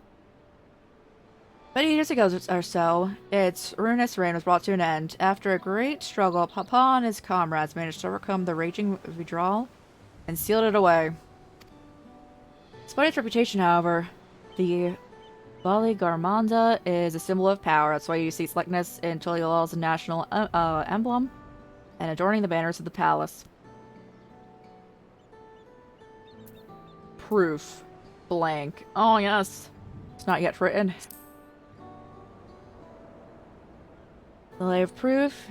Many years ago or so, its ruinous reign was brought to an end. After a great struggle, Papa and his comrades managed to overcome the raging Vidral and sealed it away. Despite its reputation, however, the Baligarmonda is a symbol of power. That's why you see its likeness in Toliola's national emblem and adorning the banners of the palace. Proof. Blank. Oh, yes. It's not yet written. The Lay of Proof.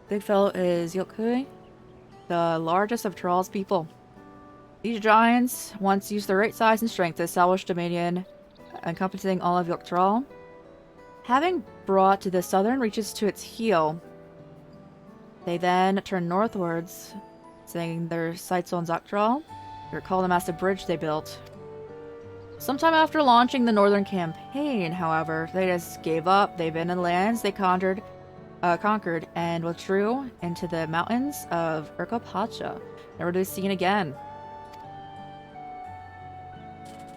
Big fellow is Yokui, the largest of Tyrol's people. These giants once used their great size and strength to establish dominion encompassing all of Tyrol. Having brought the southern reaches to its heel, they then turned northwards, setting their sights on Tyrol. You recall the massive bridge they built. Sometime after launching the northern campaign, however, they just gave up. They abandoned lands they conquered and withdrew into the mountains of Urkopacha, never to be seen again.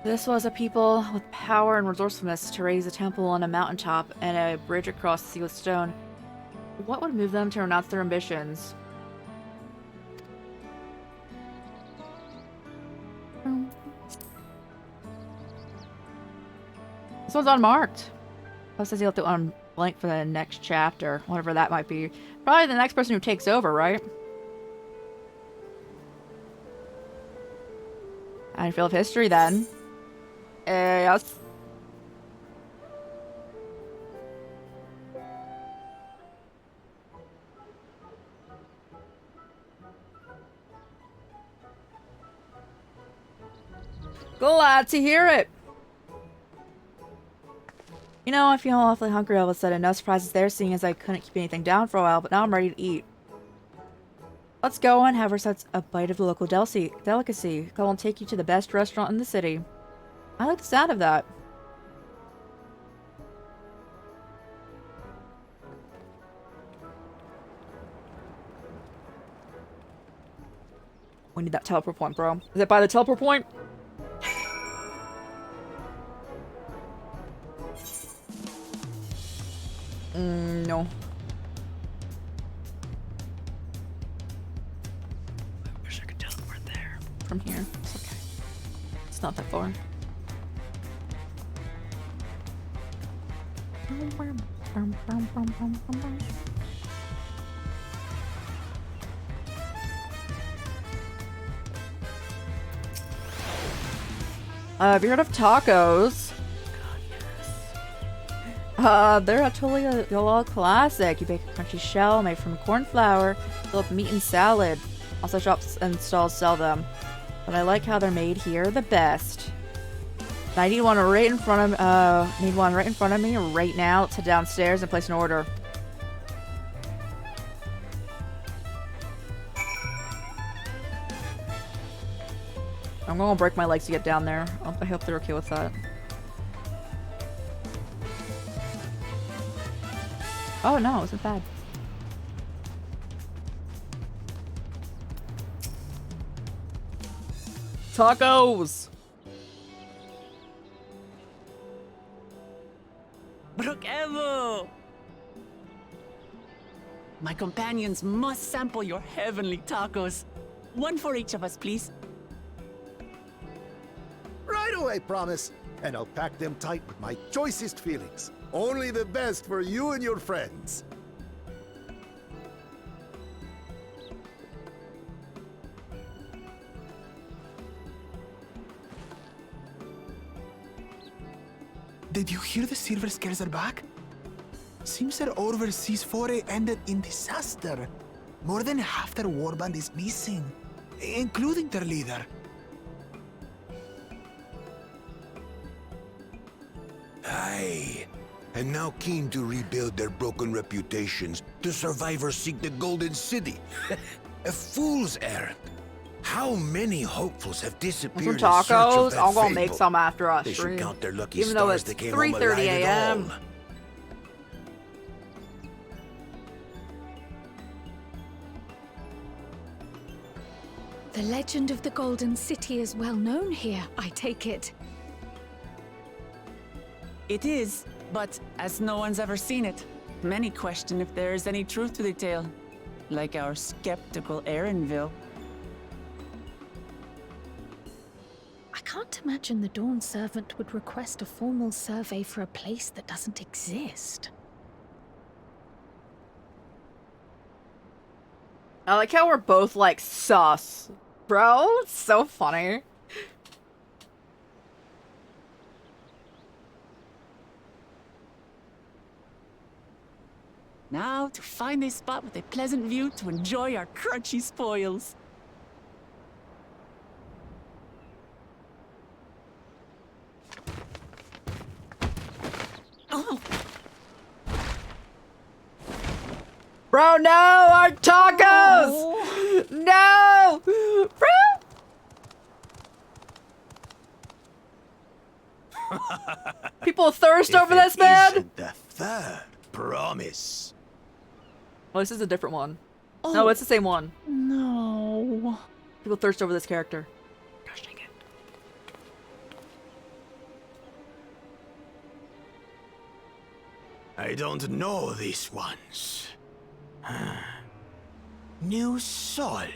This was a people with power and resourcefulness to raise a temple on a mountaintop and a bridge across the sea with stone. What would move them to renounce their ambitions? This one's unmarked. Oh, it says you'll have to unblank for the next chapter, whatever that might be. Probably the next person who takes over, right? I feel of history then. Yes. Glad to hear it. You know, I feel awfully hungry all of a sudden. No surprises there, seeing as I couldn't keep anything down for a while, but now I'm ready to eat. Let's go and have ourselves a bite of the local delicacy. Go and take you to the best restaurant in the city. I like the sound of that. We need that teleport point, bro. Is it by the teleport point? No. I wish I could teleport there. From here. It's okay. It's not that far. Have you heard of tacos? They're totally a little classic. You bake a crunchy shell made from corn flour, fill up meat and salad. Also, shops and stalls sell them, but I like how they're made here the best. And I need one right in front of me right now. Let's head downstairs and place an order. I'm gonna break my legs to get down there. I hope they're okay with that. Oh no, it wasn't bad. Tacos! Brookevo! My companions must sample your heavenly tacos. One for each of us, please. Right away, promise. And I'll pack them tight with my choicest feelings. Only the best for you and your friends. Did you hear the Silver Scales are back? Seems their overseas foray ended in disaster. More than half their warband is missing, including their leader. Aye. And now keen to rebuild their broken reputations, the survivors seek the Golden City. A fool's errand. How many hopefuls have disappeared Some in search of tacos? that I'm gonna fable? make some after us. They should count their lucky Even though stars it's they came home 3:30 alive at a.m. all. The legend of the Golden City is well known here, I take it. It is, but as no one's ever seen it, many question if there is any truth to the tale. Like our skeptical Erinville. I can't imagine the Dawn Servant would request a formal survey for a place that doesn't exist. I like how we're both like sus. Bro, it's so funny. Now to find a spot with a pleasant view to enjoy our crunchy spoils. Oh, Bro, no! Our tacos! Oh. No! Bro! People thirst over If this, it man! isn't the third promise. Oh, this is a different one. Oh. No, it's the same one. no. People thirst over this character. Gosh dang it. I don't know these ones. New salt.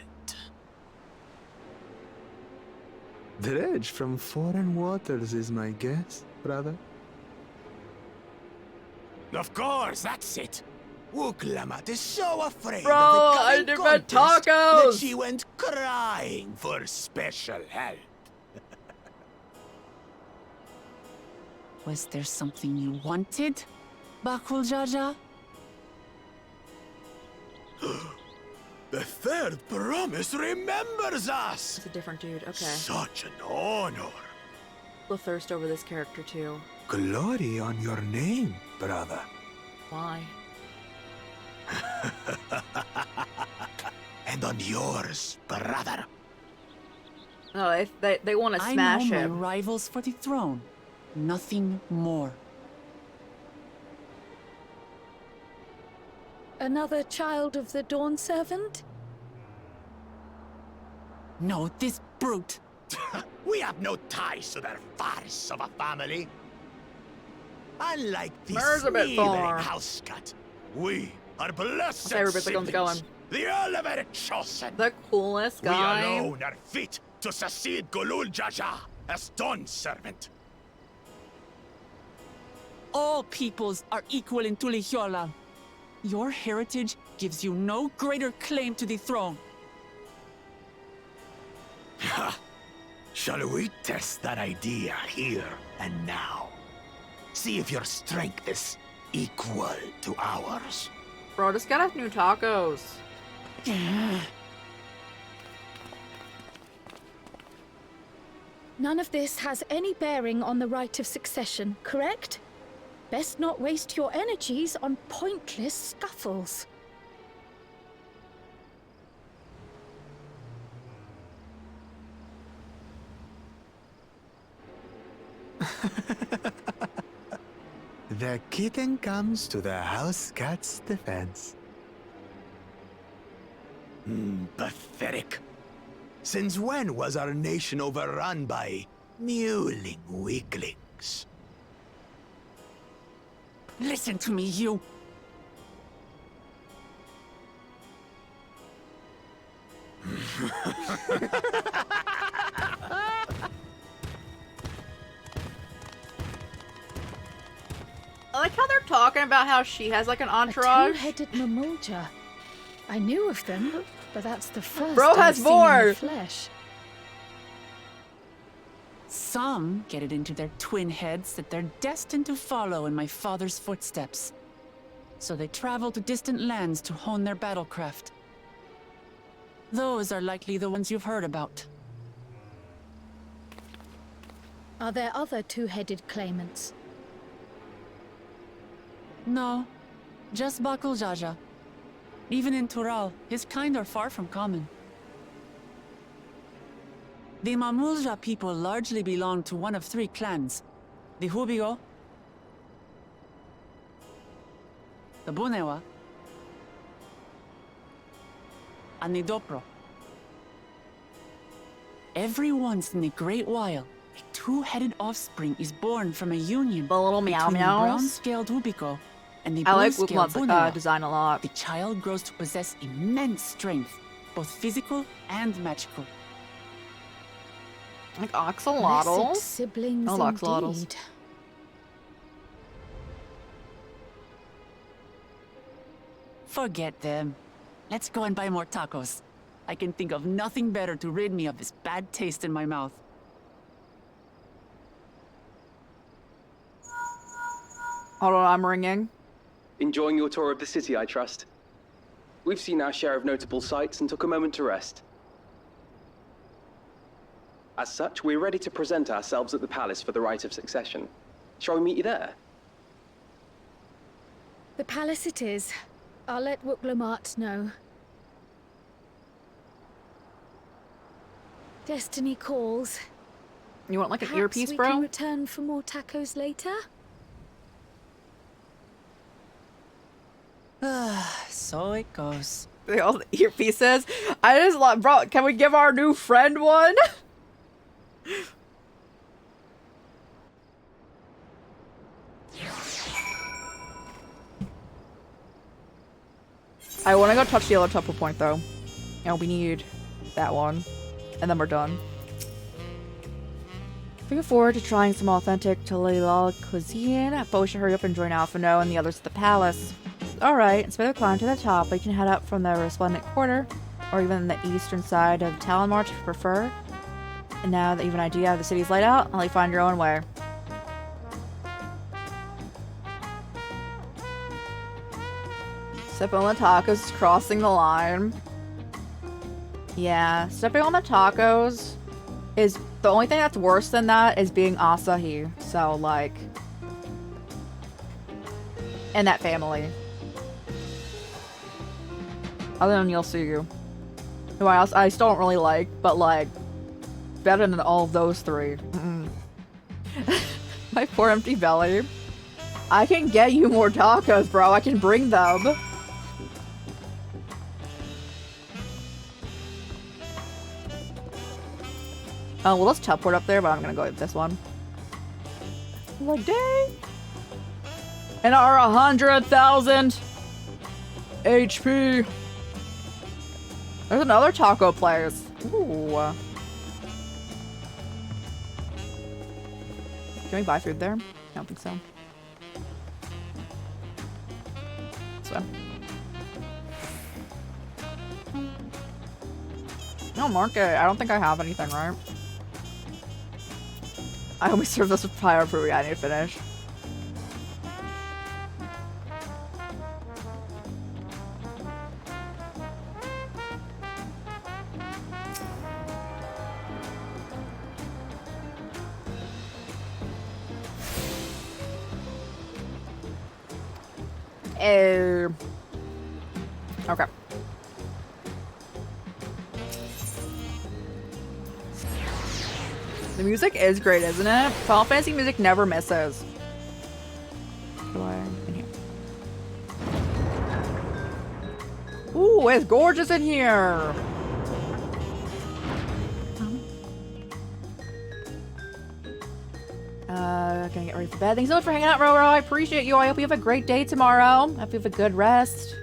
Dredge from foreign waters is my guess, brother. Of course, that's it. Wuklamat is so afraid Bro, of the I coming demand contest tacos! that she went crying for special help. Was there something you wanted, Bakul Jaja? The third promise remembers us. It's a different dude. Okay. Such an honor. People thirst over this character too. Glory on your name, brother. Why? And on yours, brother. No, they want to I smash know him. my rivals for the throne. Nothing more. Another child of the Dawn Servant? No, this brute. We have no ties to their farce of a family. Unlike this Where's a bit sneering far? house cut, we are blessed Okay, everybody, siblings, going. the elevated chosen. The coolest guy. We alone are fit to succeed Golul Jaja as Dawn Servant. all peoples are equal in Tulijola. Your heritage gives you no greater claim to the throne. Ha! Shall we test that idea here and now? See if your strength is equal to ours. Bro, just got us new tacos. None of this has any bearing on the right of succession, correct? Best not waste your energies on pointless scuffles. The kitten comes to the house cat's defense. Pathetic. Since when was our nation overrun by mewling weaklings? Listen to me, you. I like how they're talking about how she has like an A entourage. two-headed mamulja. I knew of them, but that's the first Bro I've has seen in more. the flesh. Some get it into their twin heads that they're destined to follow in my father's footsteps. So they travel to distant lands to hone their battlecraft. Those are likely the ones you've heard about. Are there other two-headed claimants? No, just Bakul Jaja. Even in Tural, his kind are far from common. The Mamulja people largely belong to one of three clans. The Hubigo, the Bunewa, and the Dopro. Every once in the Great While, a two-headed offspring is born from a union The little meow between the meows. brown-scaled Hubico and the I like blue-scaled Wukmut's Bunewa. design a lot. The child grows to possess immense strength, both physical and magical. Like Blessed axolotls. siblings I love axolotls. indeed. Forget them. Let's go and buy more tacos. I can think of nothing better to rid me of this bad taste in my mouth. Hold on, I'm ringing. Enjoying your tour of the city, I trust. We've seen our share of notable sights and took a moment to rest. As such, we're ready to present ourselves at the palace for the rite of succession. Shall we meet you there? The palace it is. I'll let Wuklamart know. Destiny calls. You want like an Perhaps earpiece, we bro? can return for more tacos later? So it goes. All the earpieces. I just love, bro. Can we give our new friend one? I want to go touch the other Tupper Point though. And we need that one. And then we're done. Looking forward to trying some authentic Tulilal cuisine, but we should hurry up and join Alphino and the others at the palace. Alright, instead of climbing to the top, we can head up from the Resplendent Quarter, or even the eastern side of Talonmarch if you prefer. And now that you have an idea of the city's layout, I'll let you find your own way. Stepping on the tacos is crossing the line. Yeah, stepping on the tacos is the only thing that's worse than that is being Asahi. So, like, in that family. Other than you'll see you. Who I still don't really like, but like, better than all of those three. My poor empty belly. I can get you more tacos, bro. I can bring them. Oh, well, let's teleport up there, but I'm gonna go with this one. Like, dang. And our 100,000 HP. There's another taco place. Ooh. Can we buy food there? I don't think so. honestly. No, market. I don't think I have anything, right? I only serve this with fire brewery. I need to finish. Okay. The music is great, isn't it? Final Fantasy music never misses. Do I in here? Ooh, it's gorgeous in here. Gonna get ready for bed. Thanks so much for hanging out, Roro. I appreciate you. I hope you have a great day tomorrow. I hope you have a good rest.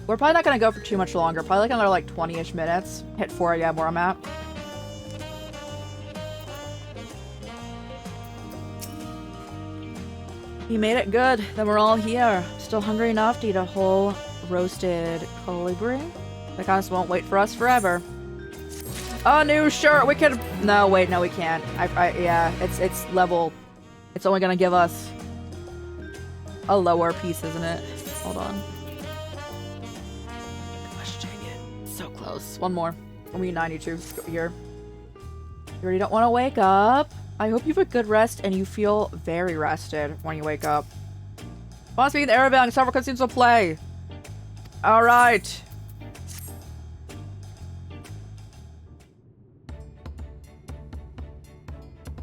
We're probably not gonna go for too much longer. Probably like another like 20-ish minutes. Hit 4 a.m. where I'm at. You made it good. Then we're all here. Still hungry enough to eat a whole roasted colibri? The goddess won't wait for us forever. A new shirt. We could. No, wait. No, we can't. Yeah. It's level. It's only gonna give us a lower piece, isn't it? Hold on. Gosh dang it. So close. One more. Only 92 here. You already don't want to wake up. I hope you have a good rest and you feel very rested when you wake up. Want to speak in the Erevan, several cutscenes will play. Alright.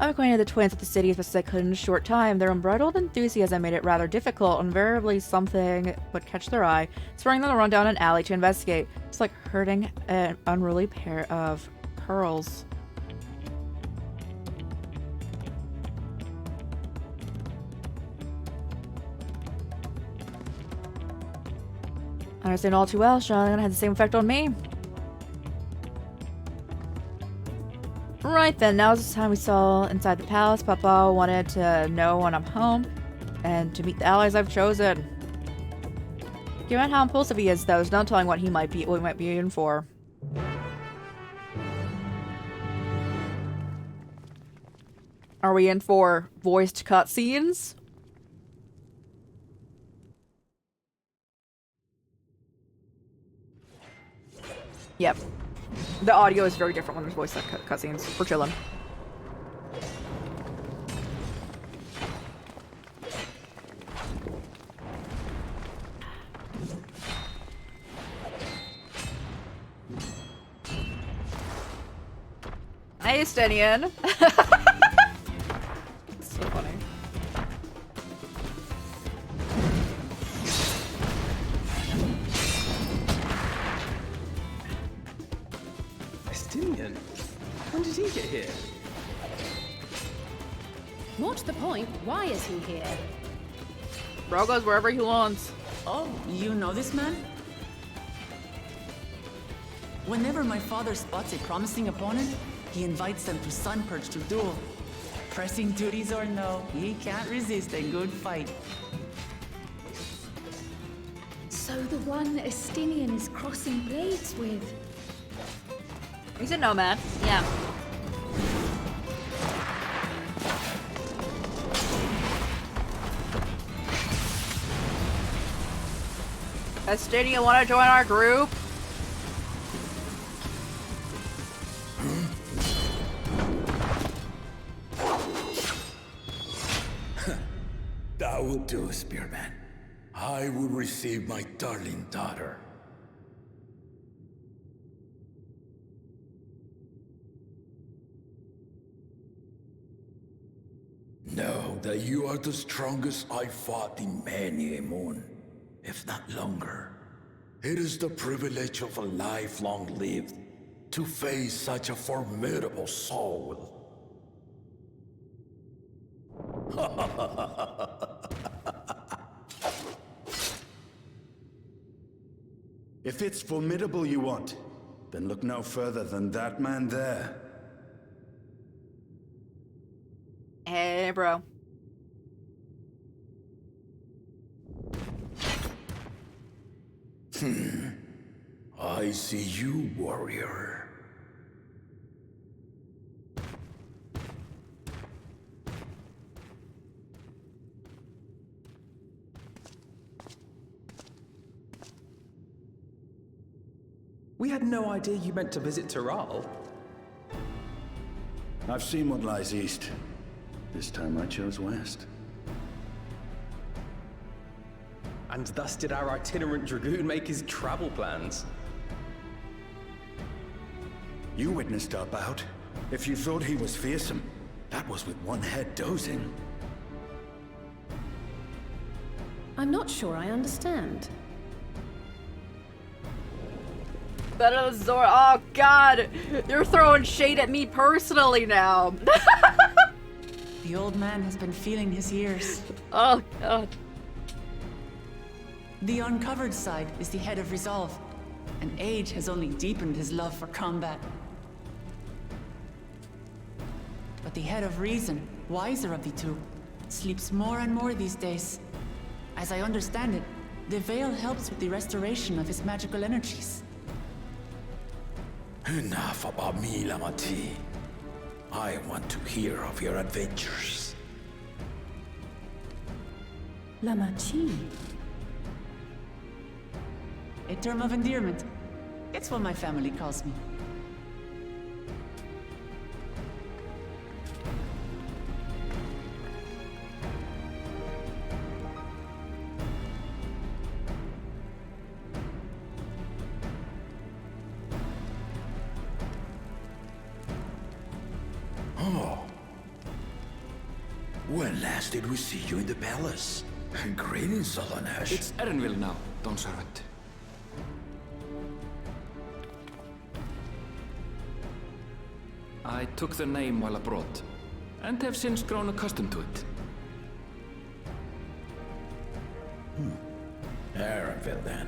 I'm acquainted with the twins at the city as best as I could in a short time. Their unbridled enthusiasm made it rather difficult. Invariably something would catch their eye, spurring them to run down an alley to investigate. It's like herding an unruly pair of pearls. I understand all too well. Sean had the same effect on me. Right then, now is the time we saw inside the palace. Papa wanted to know when I'm home and to meet the allies I've chosen. Given how impulsive he is, though, there's no telling what we might be in for. Are we in for voiced cutscenes? Yep. The audio is very different when there's voice cutscenes. We're chilling. Hey, Stenian. So funny. Estinian? When did he get here? More to the point, why is he here? Bro goes wherever he wants. Oh, you know this man? Whenever my father spots a promising opponent, he invites them to Sunpurge to duel. Pressing duties or no, he can't resist a good fight. So the one Estinian is crossing blades with. He's a nomad. Yeah. Estinia, want to join our group? That will do, Spearman. I will receive my darling daughter. Know that you are the strongest I fought in many a moon, if not longer. It is the privilege of a life long lived to face such a formidable soul. If it's formidable you want, then look no further than that man there. Hey, bro. I see you, warrior. We had no idea you meant to visit Taral. I've seen what lies east. This time I chose west. And thus did our itinerant dragoon make his travel plans. You witnessed our bout. If you thought he was fearsome, that was with one head dozing. I'm not sure I understand. Better than Zora. Oh god, you're throwing shade at me personally now. The old man has been feeling his years. Oh god. The uncovered side is the head of resolve, and age has only deepened his love for combat. But the head of reason, wiser of the two, sleeps more and more these days. As I understand it, the veil helps with the restoration of his magical energies. Enough about me, Lamati. I want to hear of your adventures. Lamachi. A term of endearment. It's what my family calls me. Oh. When last did we see you in the palace? Greetings, Solonesh. It's Erenville now, Don Servant. I took the name while abroad, and have since grown accustomed to it. Erenville, then.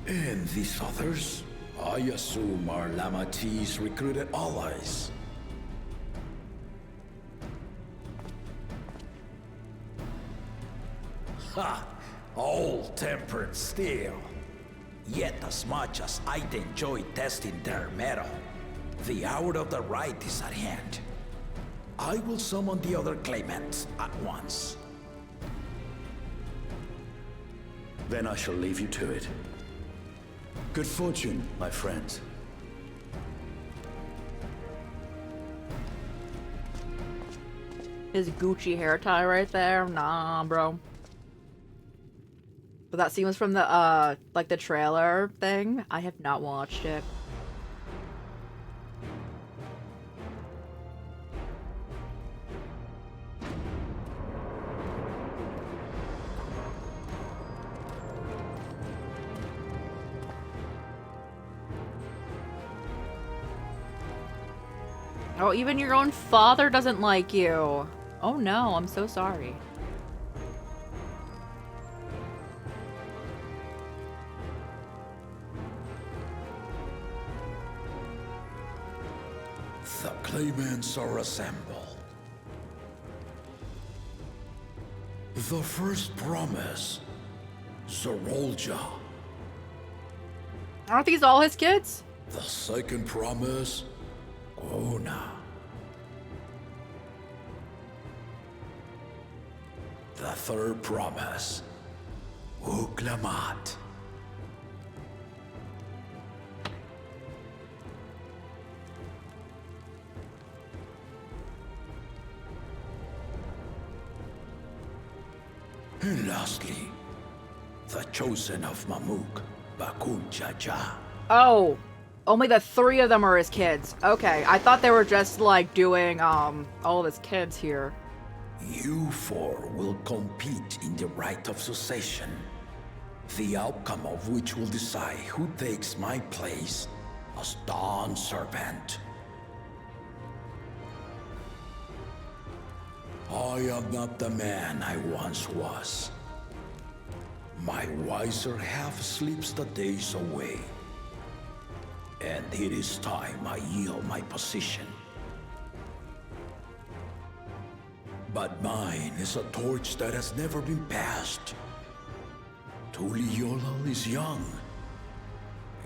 And these others? I assume are Lamati's recruited allies. Ha! All-tempered steel. Yet as much as I'd enjoy testing their metal, the hour of the right is at hand. I will summon the other claimants at once. Then I shall leave you to it. Good fortune, my friends. His Gucci hair tie right there? Nah, bro. But that scene was from the, like the trailer thing. I have not watched it. Oh, even your own father doesn't like you. Oh no, I'm so sorry. The claimants are assembled. The first promise, Zorolja. Aren't these all his kids? The second promise, Gona. The third promise, Uklamat. And lastly, the chosen of Mamuk, Bakun Jaja. Oh, only the 3 of them are his kids. Okay, I thought they were just like doing all of his kids here. You 4 will compete in the right of succession, the outcome of which will decide who takes my place as Dawn Servant. I am not the man I once was. My wiser half sleeps the days away, and it is time I yield my position. But mine is a torch that has never been passed. Tuliyollal is young.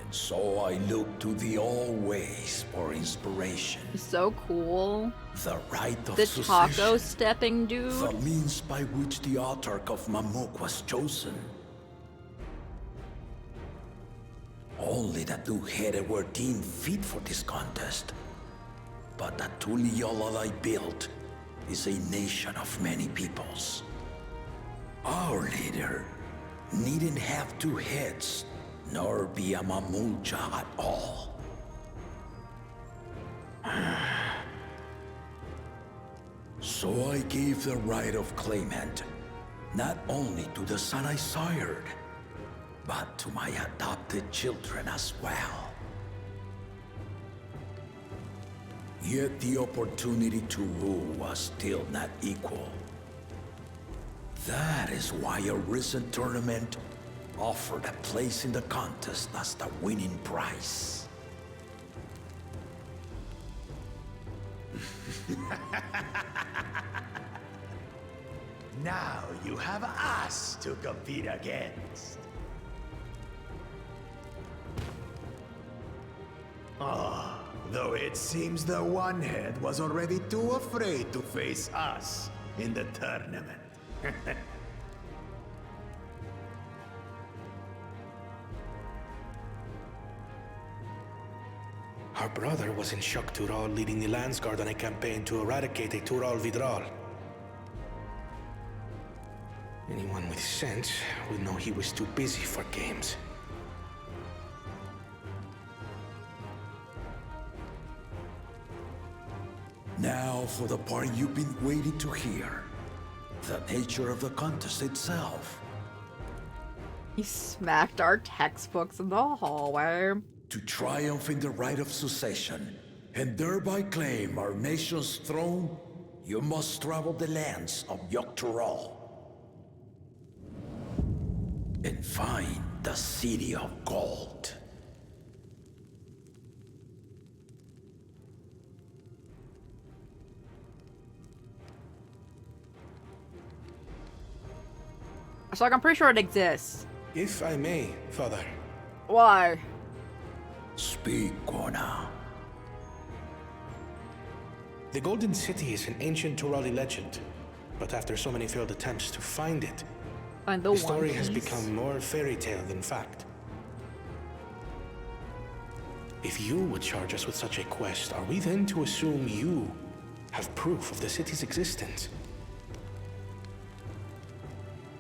And so I look to thee always for inspiration. So cool. The rite of The succession. taco stepping dude. The means by which the autarch of Mamuk was chosen. Only the two-headed were deemed fit for this contest. But the Tuliyollal I built is a nation of many peoples. Our leader needn't have two heads, nor be a Mamulja at all. So I gave the right of claimant, not only to the son I sired, but to my adopted children as well. Yet the opportunity to rule was still not equal. That is why a recent tournament offered a place in the contest as the winning prize. Now you have us to compete against. Ah, though it seems the One-Head was already too afraid to face us in the tournament. Our brother was in Shuk Tural leading the Landsguard on a campaign to eradicate a Tural Vidral. Anyone with sense would know he was too busy for games. Now for the part you've been waiting to hear. The nature of the contest itself. He smacked our textbooks in the hallway. To triumph in the right of succession, and thereby claim our nation's throne, you must travel the lands of Yogg-Tural and find the City of Gold. So like, I'm pretty sure it exists. If I may, Father. Why? Speak, Kona. The Golden City is an ancient Turali legend, but after so many failed attempts to find it, Find the the story One has Piece. become more fairy tale than fact. If you would charge us with such a quest, are we then to assume you have proof of the city's existence?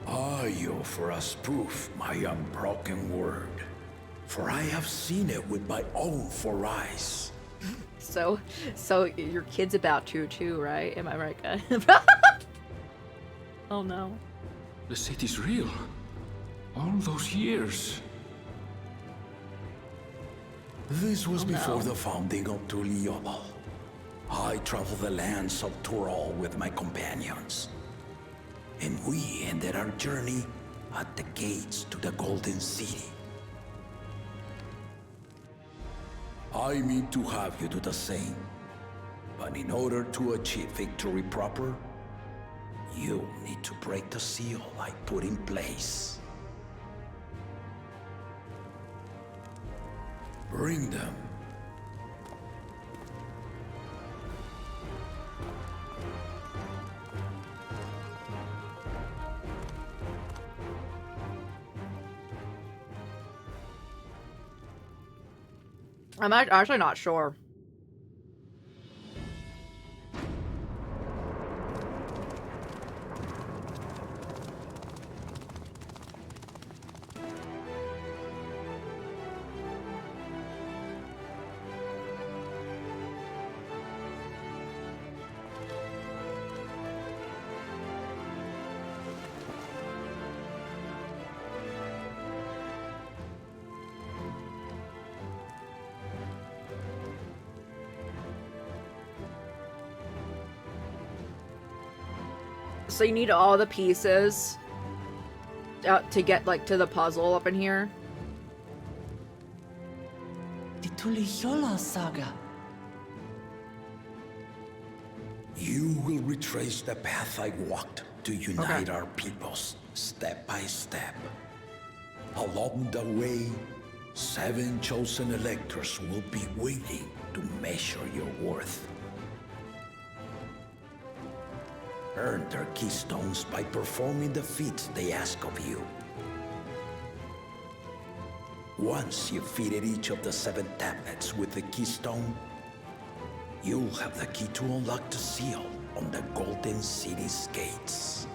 I offer us proof, my unbroken word. For I have seen it with my own 4 eyes. So your kid's about to too, right? Am I right, guys? Oh no. The city's real. All those years. This was Oh, no. before the founding of Tuliyollal. I traveled the lands of Tural with my companions. And we ended our journey at the gates to the Golden City. I mean to have you do the same. But in order to achieve victory proper, you need to break the seal I put in place. Bring them. I'm actually not sure. So you need all the pieces to get like to the puzzle up in here. The Tuliyollal saga. You will retrace the path I walked to unite our peoples, step by step. Along the way, 7 chosen electors will be waiting to measure your worth. Earn their keystones by performing the feats they ask of you. Once you've fitted each of the 7 tablets with the keystone, you'll have the key to unlock the seal on the Golden City's gates.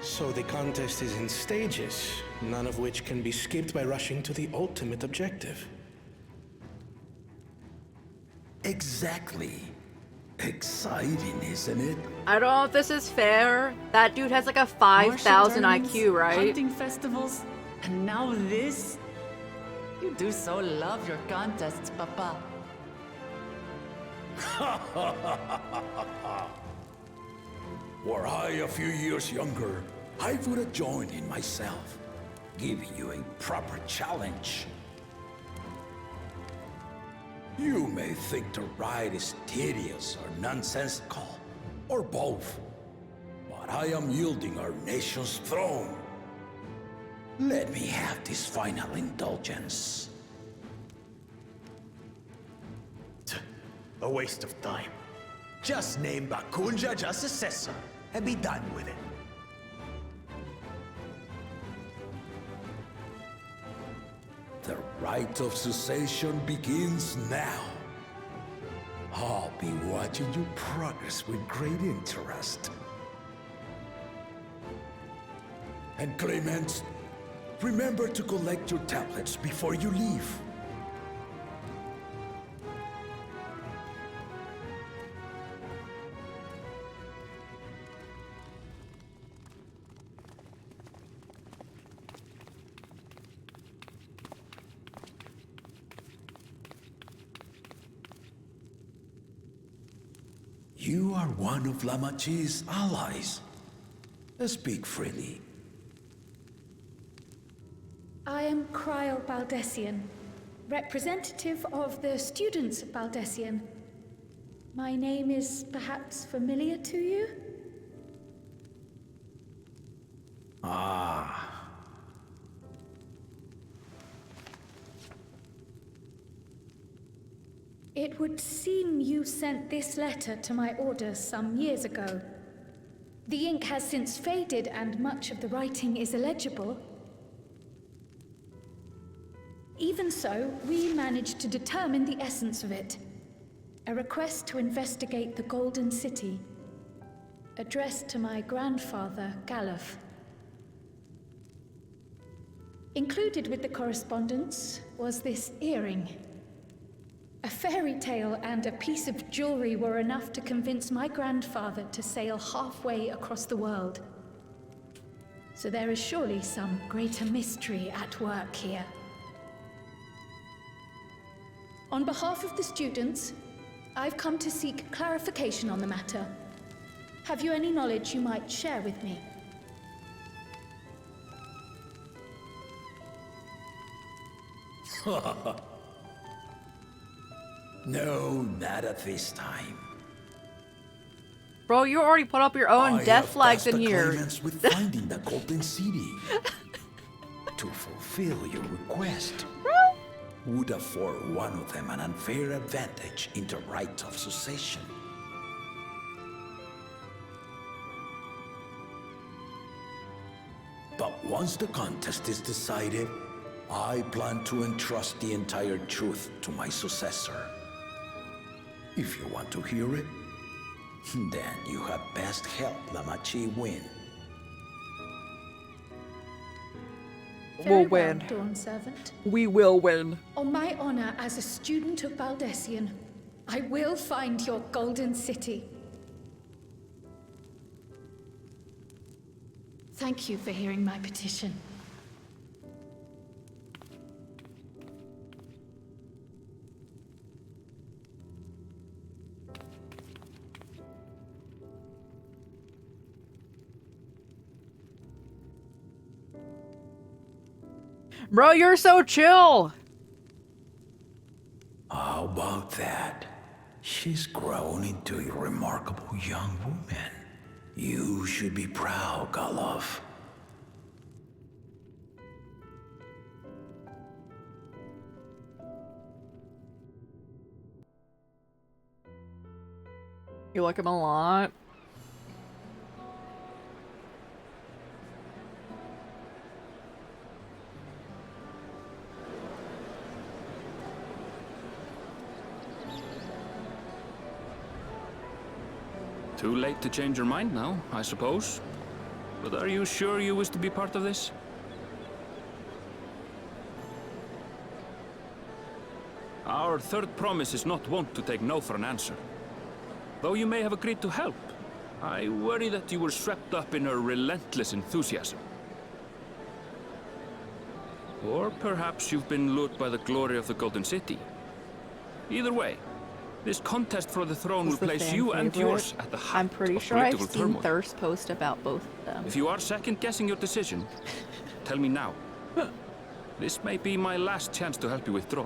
So the contest is in stages, none of which can be skipped by rushing to the ultimate objective. Exactly. Exciting, isn't it? I don't know if this is fair. That dude has like a 5,000 IQ, right? Hunting festivals, and now this? You do so love your contests, Papa. Were I a few years younger, I would have joined in myself, giving you a proper challenge. You may think the ride is tedious or nonsensical, or both, but I am yielding our nation's throne. Let me have this final indulgence. A waste of time. Just name Bakunja as successor and be done with it. The rite of succession begins now. I'll be watching your progress with great interest. And Clemens, remember to collect your tablets before you leave. You are one of Lamachi's allies. Speak freely. I am Kryl Baldessian, representative of the students of Baldessian. My name is perhaps familiar to you? Ah. It would seem you sent this letter to my orders some years ago. The ink has since faded and much of the writing is illegible. Even so, we managed to determine the essence of it. A request to investigate the Golden City, addressed to my grandfather, Galuf. Included with the correspondence was this earring. A fairy tale and a piece of jewelry were enough to convince my grandfather to sail halfway across the world. So there is surely some greater mystery at work here. On behalf of the students, I've come to seek clarification on the matter. Have you any knowledge you might share with me? No, not at this time. Bro, you already put up your own death flags in here. With finding the Golden City. To fulfill your request, would afford one of them an unfair advantage in the right of succession. But once the contest is decided, I plan to entrust the entire truth to my successor. If you want to hear it, then you had best help Lamachi win. We'll win. Well, Dawn Servant. We will win. On my honor as a student of Baldessian, I will find your Golden City. Thank you for hearing my petition. Bro, you're so chill. How about that. She's grown into a remarkable young woman. You should be proud, Golov. You like him a lot? Too late to change your mind now, I suppose. But are you sure you wish to be part of this? Our third promise is not wont to take no for an answer. Though you may have agreed to help, I worry that you were swept up in her relentless enthusiasm. Or perhaps you've been lured by the glory of the Golden City. Either way, this contest for the throne will place you and yours at the height I'm pretty of sure I've political seen turmoil. Thirst post about both of them. If you are second-guessing your decision, tell me now. This may be my last chance to help you withdraw.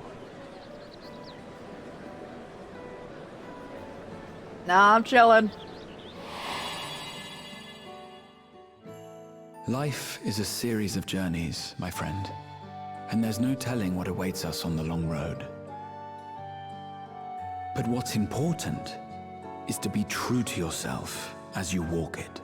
Nah, I'm chilling. Life is a series of journeys, my friend. And there's no telling what awaits us on the long road. But what's important is to be true to yourself as you walk it.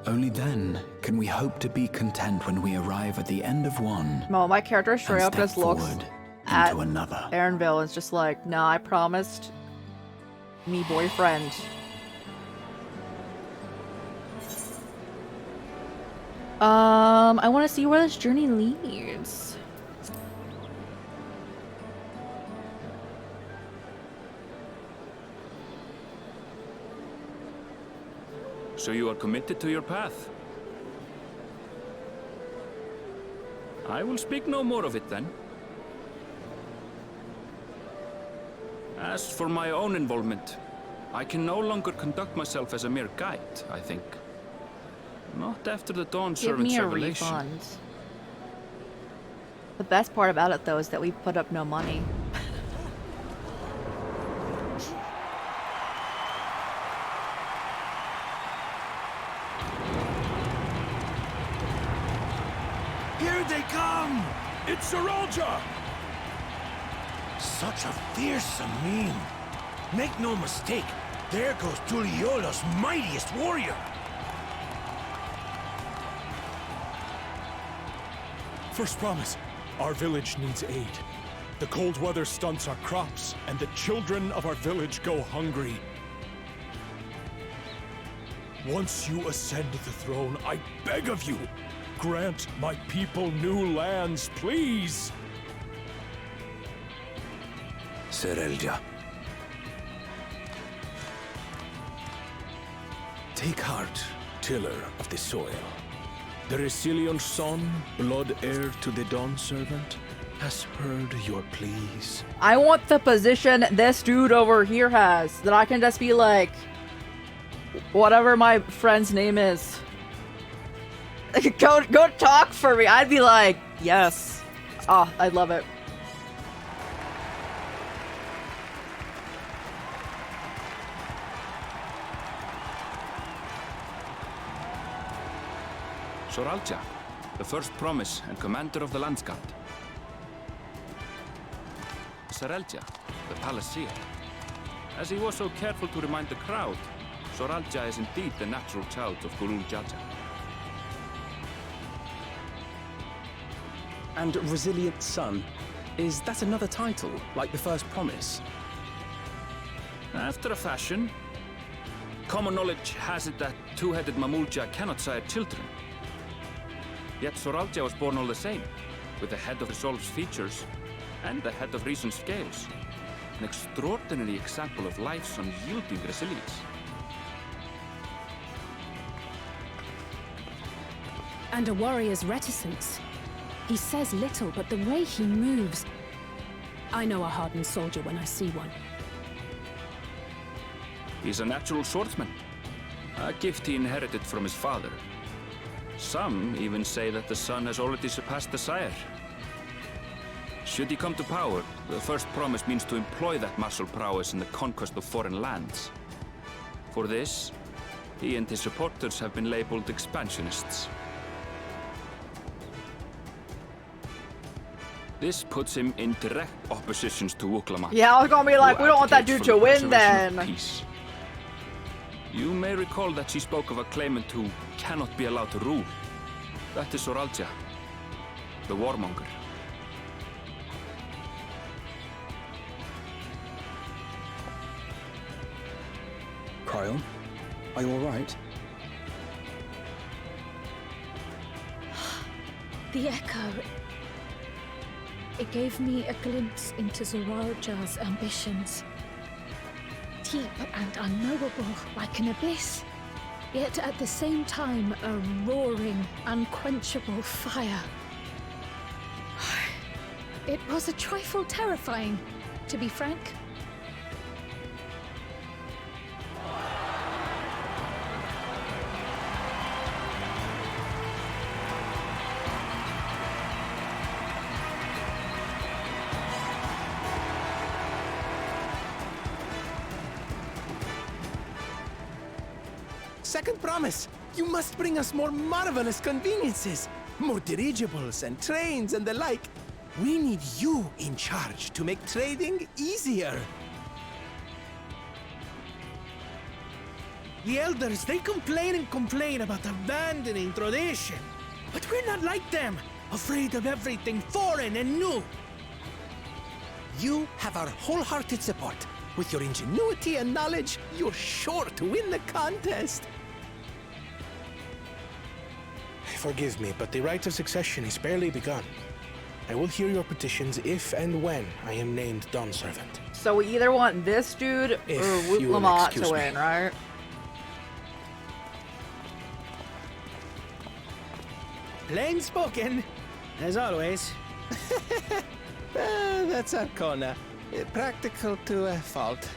Only then can we hope to be content when we arrive at the end of one. Well, my character straight up just looks at another. Aaronville and is just like, nah, I promised me boyfriend. I want to see where this journey leads. So you are committed to your path? I will speak no more of it then. As for my own involvement, I can no longer conduct myself as a mere guide, I think. Not after the Dawn Give Servant's me a revelation. refund. The best part about it, though, is that we put up no money. Here they come! It's Saralja! Such a fearsome mien. Make no mistake, there goes Tuliola's mightiest warrior. First promise, our village needs aid. The cold weather stunts our crops, and the children of our village go hungry. Once you ascend the throne, I beg of you, grant my people new lands, please! Serelja. Take heart, tiller of the soil. The Resilion's son, blood heir to the Dawn Servant, has heard your pleas. I want the position this dude over here has. That I can just be like, whatever my friend's name is. Go talk for me. I'd be like, yes. Oh, I love it. Soralja, the first promise and commander of the Landsguard. Serelja, the palaceer. As he was so careful to remind the crowd, Soralja is indeed the natural child of Gurul Jaja. And Resilient Son, is that another title, like the first promise? After a fashion, common knowledge has it that two-headed Mamulja cannot sire children. Yet Soralja was born all the same, with the head of Resolve's features and the head of Reason's scales. An extraordinary example of life's unyielding resilience. And a warrior's reticence. He says little, but the way he moves... I know a hardened soldier when I see one. He's a natural swordsman, a gift he inherited from his father. Some even say that the son has already surpassed the sire. Should he come to power, the first promise means to employ that martial prowess in the conquest of foreign lands. For this, he and his supporters have been labeled expansionists. This puts him in direct opposition to Wuklamat. Yeah, I was gonna be like, we don't want that dude to win then. Peace. You may recall that she spoke of a claimant who cannot be allowed to rule. That is Soralja, the warmonger. Cryon, are you all right? The echo. It gave me a glimpse into Zoralja's ambitions. Deep and unknowable, like an abyss. Yet at the same time, a roaring, unquenchable fire. It was a trifle terrifying, to be frank. Second promise, you must bring us more marvelous conveniences. More dirigibles and trains and the like. We need you in charge to make trading easier. The elders, they complain and complain about abandoning tradition. But we're not like them, afraid of everything foreign and new. You have our wholehearted support. With your ingenuity and knowledge, you're sure to win the contest. Forgive me, but the right of succession is barely begun. I will hear your petitions if and when I am named Dawn Servant. So we either want this dude or Wuklamat to win, right? Plain spoken, as always. That's Arcona. Practical to a fault.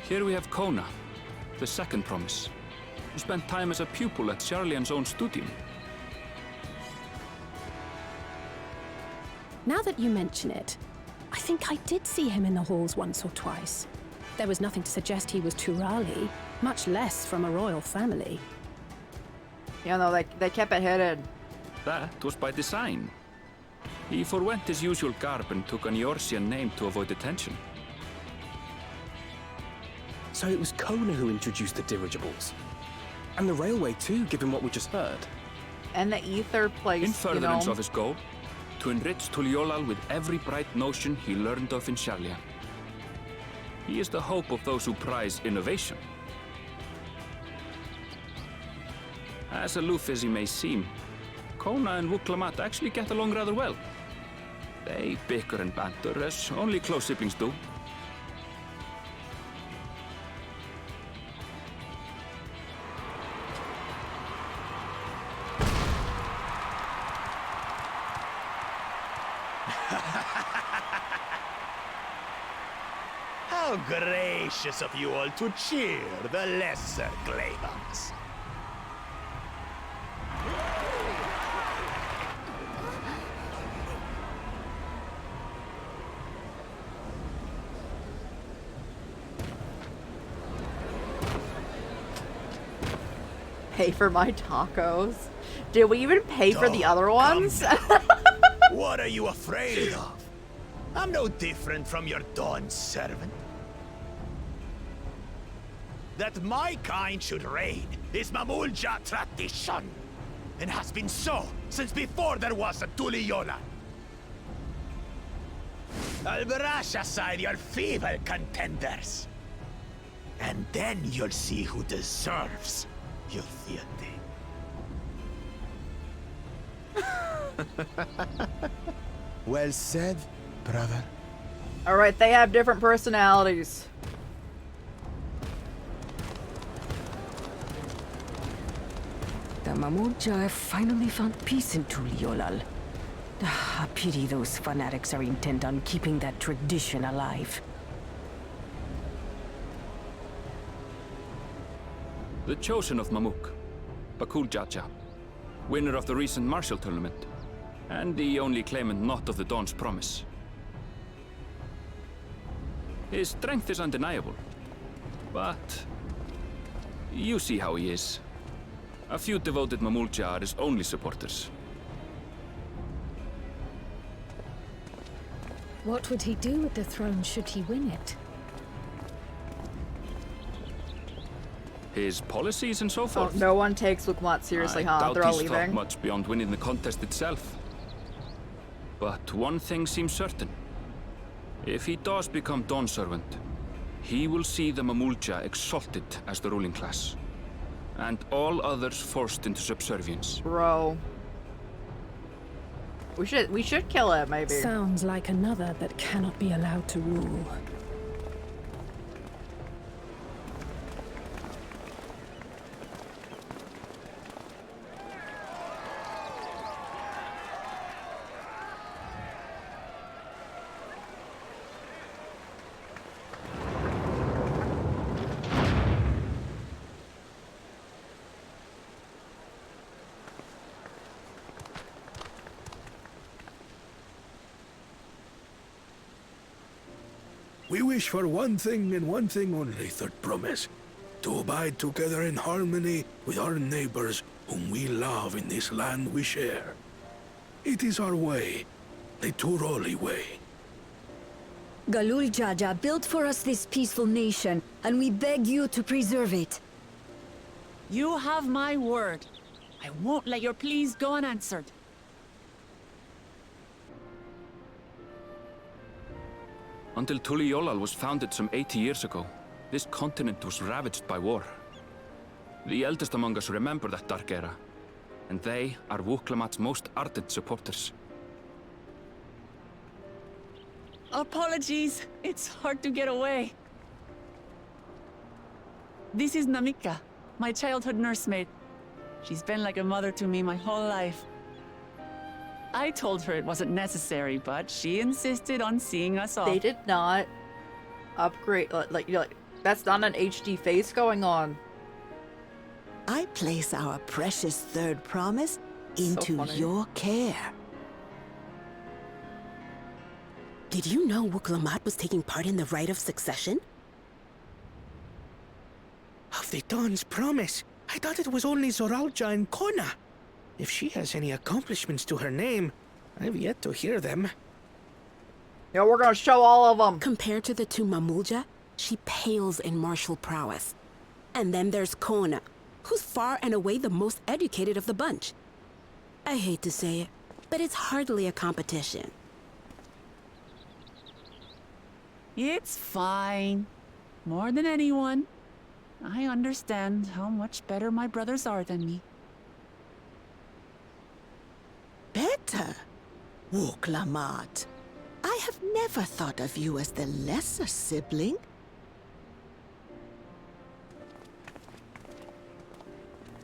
Here we have Kona, the second promise, who spent time as a pupil at Charlian's own studium. Now that you mention it, I think I did see him in the halls once or twice. There was nothing to suggest he was Turali, much less from a royal family. Yeah, no, they kept it hidden. That was by design. He forwent his usual garb and took an Eorzean name to avoid attention. So it was Kona who introduced the dirigibles. And the railway too, given what we just heard. And the ether place, in furtherance of his goal, to enrich Tuliolal with every bright notion he learned of in Charlian. He is the hope of those who prize innovation. As aloof as he may seem, Kona and Wuklamat actually get along rather well. They bicker and banter as only close siblings do. How gracious of you all to cheer the lesser Glabons. Pay for my tacos. Did we even pay for the other ones? What are you afraid of? I'm no different from your Dawn servant. That my kind should reign is Mamulja tradition, and has been so since before there was a Tuliyola. I'll brush aside your feeble contenders, and then you'll see who deserves your fealty. Well said, brother. Alright, they have different personalities. The Mamulja have finally found peace in Tuliolal. A pity those fanatics are intent on keeping that tradition alive. The chosen of Mamuk, Bakul Jaja. winner of the recent martial tournament, and the only claimant not of the Dawn's promise. His strength is undeniable, but you see how he is. A few devoted Mamulja are his only supporters. What would he do with the throne should he win it? His policies and so forth. No one takes Wukmat seriously, huh? Doubt They're all he's thought leaving. much beyond winning the contest itself. But one thing seems certain. If he does become Dawn Servant, he will see the Mamulja exalted as the ruling class, and all others forced into subservience. Bro. We should kill it, maybe. Sounds like another that cannot be allowed to rule. We wish for one thing and one thing only, Third Promise. To abide together in harmony with our neighbors whom we love in this land we share. It is our way, the Turali way. Galul Jaja built for us this peaceful nation, and we beg you to preserve it. You have my word. I won't let your pleas go unanswered. Until Tuliolal was founded some 80 years ago, this continent was ravaged by war. The eldest among us remember that dark era, and they are Wuklamat's most ardent supporters. Apologies. It's hard to get away. This is Namika, my childhood nursemaid. She's been like a mother to me my whole life. I told her it wasn't necessary, but she insisted on seeing us off. They did not upgrade, like that's not an HD face going on. I place our precious Third Promise into your care. Did you know Wuklamat was taking part in the rite of succession? Of the Dawn's promise? I thought it was only Zoralja and Kona. If she has any accomplishments to her name, I've yet to hear them. Yeah, we're gonna show all of them. Compared to the two Mamulja, she pales in martial prowess. And then there's Kona, who's far and away the most educated of the bunch. I hate to say it, but it's hardly a competition. It's fine. More than anyone. I understand how much better my brothers are than me. Better? Wuklamat. I have never thought of you as the lesser sibling.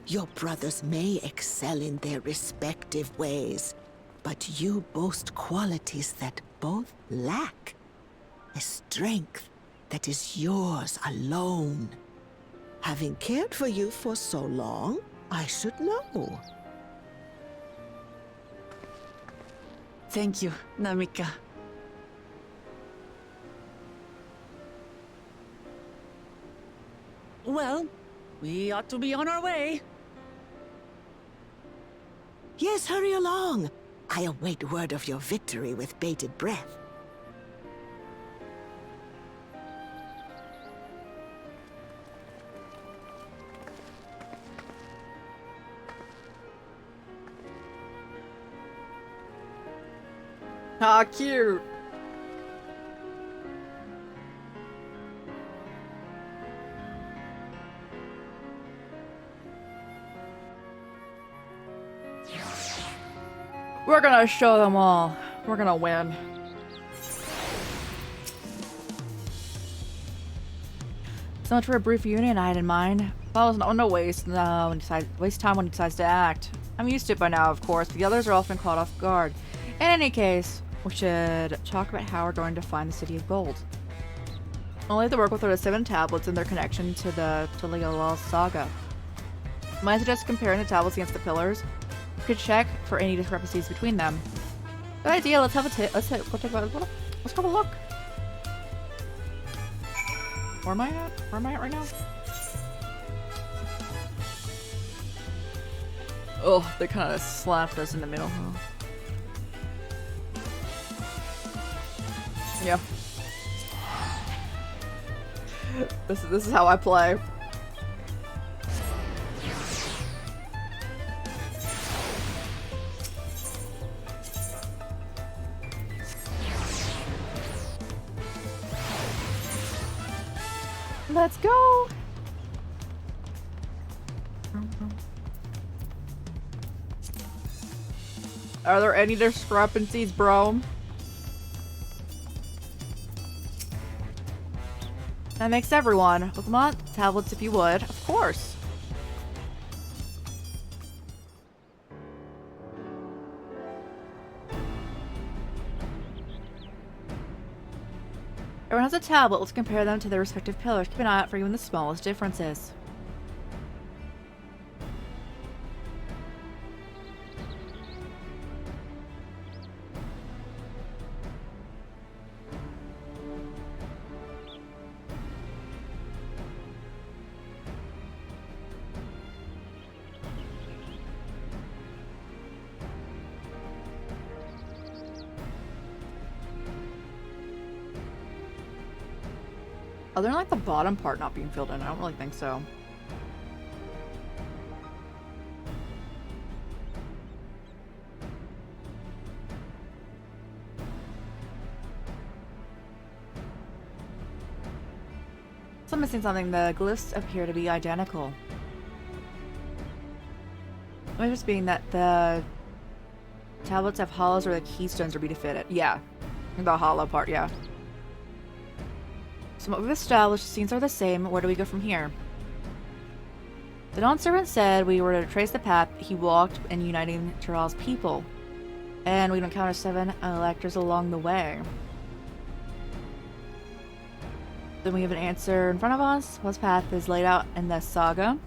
Your brothers may excel in their respective ways, but you boast qualities that both lack. A strength that is yours alone. Having cared for you for so long, I should know. Thank you, Namika. Well, we ought to be on our way. Yes, hurry along. I await word of your victory with bated breath. Ah, cute. We're gonna show them all. We're gonna win. So much for a brief reunion I had in mind. Well, no waste time when he decides to act. I'm used to it by now, of course, but the others are often caught off guard. In any case, we should talk about how we're going to find the City of Gold. Only have to work with the 7 tablets and their connection to the Tuliolal saga. Might I suggest comparing the tablets against the pillars? could check for any discrepancies between them. Good idea. Let's have a let's go take a look. Let's go have a look. Where am I at? Where am I at right now? Oh, they kind of slapped us in the middle, huh? Yeah. This is how I play. Let's go. Are there any discrepancies, bro? That makes everyone. Well, come on, tablets if you would. Of course. Everyone has a tablet. Let's compare them to their respective pillars. Keep an eye out for even the smallest differences. Other than like the bottom part not being filled in, I don't really think so. So I'm missing something. The glyphs appear to be identical. Maybe just being that the tablets have hollows where the keystones are be to fit it. Yeah. The hollow part, yeah. So what we've established, the scenes are the same. Where do we go from here? The Dawn Servant said we were to trace the path he walked in uniting Tyrell's people. And we'd encounter 7 electors along the way. Then we have an answer in front of us. What's path is laid out in the saga.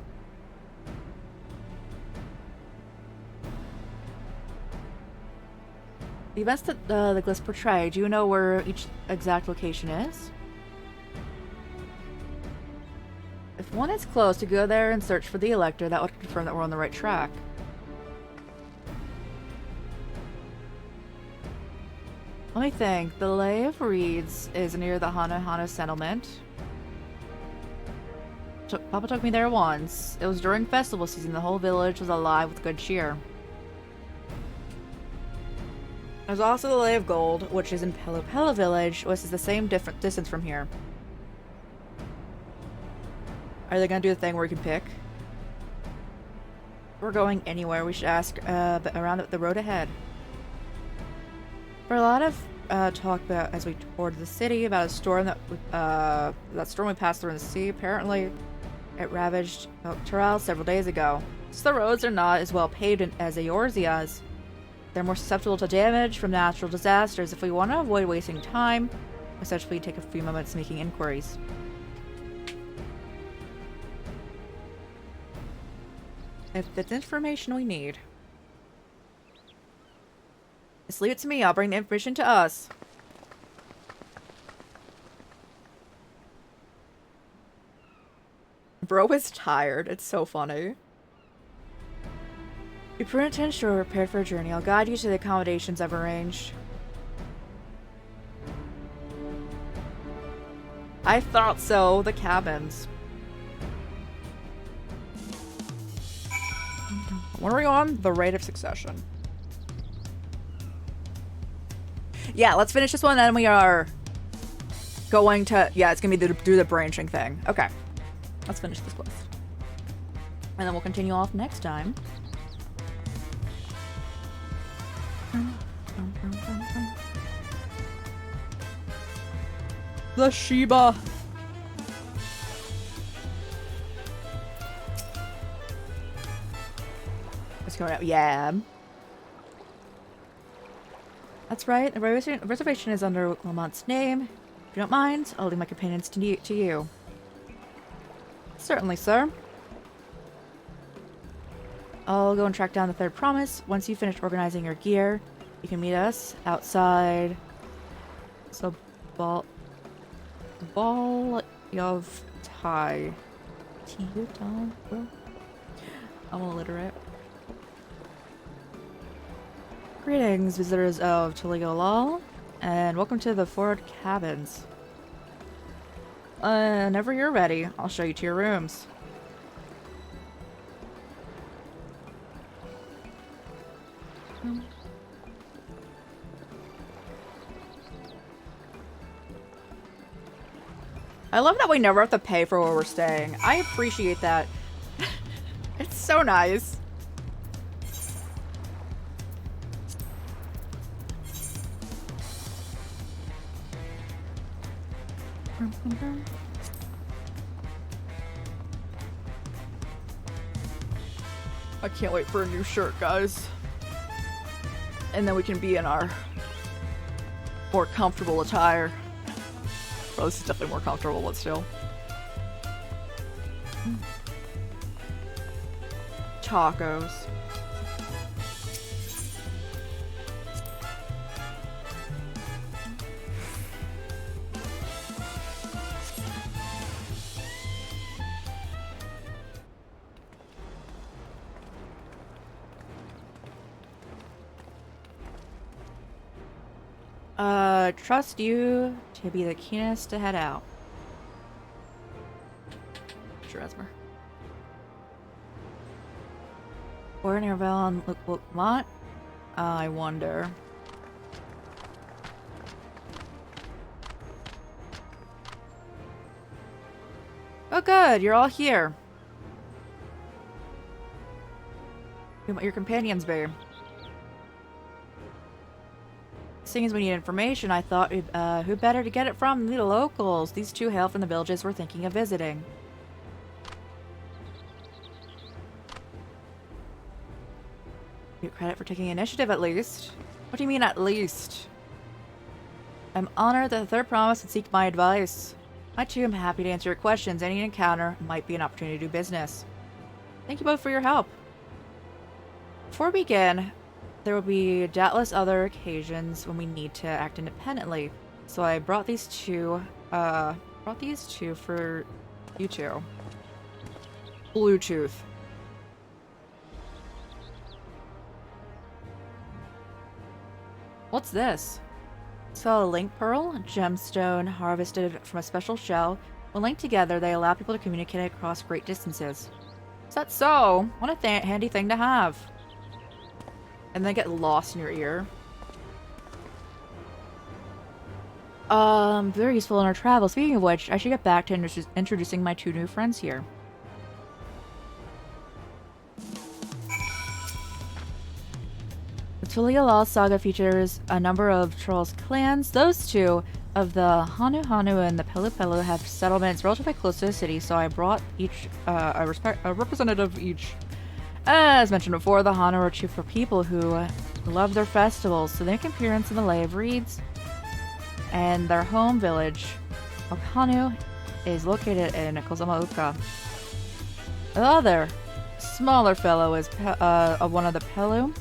The events that the glyphs portray, do you know where each exact location is? If one is close, to go there and search for the Elector, that would confirm that we're on the right track. Let me think. The Lay of Reeds is near the Hana settlement. Papa took me there once. It was during festival season. The whole village was alive with good cheer. There's also the Lay of Gold, which is in Pelopella village, which is the same distance from here. Are they gonna do the thing where we can pick? If we're going anywhere, we should ask around the road ahead. For a lot of talk about as we toured the city about a storm that storm we passed through in the sea. Apparently, it ravaged Tyrell several days ago. So the roads are not as well paved as Eorzea's. They're more susceptible to damage from natural disasters. If we want to avoid wasting time, essentially take a few moments making inquiries. If that's information we need. Just leave it to me. I'll bring the information to us. Bro is tired. It's so funny. Be prudent to ensure we're prepared for a journey. I'll guide you to the accommodations I've arranged. I thought so. The cabins. What are we on? The rate of succession. Yeah, let's finish this one, then we are going to... Yeah, it's going to be do the branching thing. Okay. Let's finish this quest. And then we'll continue off next time. The Sheba. What's going on? Yeah. That's right. The reservation is under Lamont's name. If you don't mind, I'll leave my companions to you. Certainly, sir. I'll go and track down the third promise. Once you finish organizing your gear, you can meet us outside. So, ball of tie. I'm illiterate. Greetings, visitors of Tuliolal, and welcome to the Ford Cabins. Whenever you're ready, I'll show you to your rooms. I love that we never have to pay for where we're staying. I appreciate that. It's so nice. I can't wait for a new shirt, guys. And then we can be in our more comfortable attire. Well, this is definitely more comfortable, but still. Tacos. Trust you to be the keenest to head out. Sure, Esmer. Or an Arvel on Lot? I wonder. Oh good, you're all here. Your companions, babe. Seeing as we need information, I thought who better to get it from than the locals. These two hail from the villages we're thinking of visiting. Get credit for taking initiative, at least. What do you mean, at least? I'm honored that the third promise would seek my advice. I too am happy to answer your questions. Any encounter might be an opportunity to do business. Thank you both for your help. Before we begin, there will be doubtless other occasions when we need to act independently. So I brought these two for you two. Bluetooth. What's this? So a link pearl, a gemstone harvested from a special shell. When linked together, they allow people to communicate across great distances. Is that so? What a handy thing to have. And then get lost in your ear. Very useful in our travel. Speaking of which, I should get back to introducing my two new friends here. The Tuliolal saga features a number of Trolls clans. Those two of the Hanu Hanu and the Pelu Pelu have settlements relatively close to the city, so I brought each a representative of each. As mentioned before, the Hanu are chief for people who love their festivals, so they make an appearance in the Lay of Reeds. And their home village, Okhanu, is located in Kozamauka. The other, smaller fellow is one of the Pelu,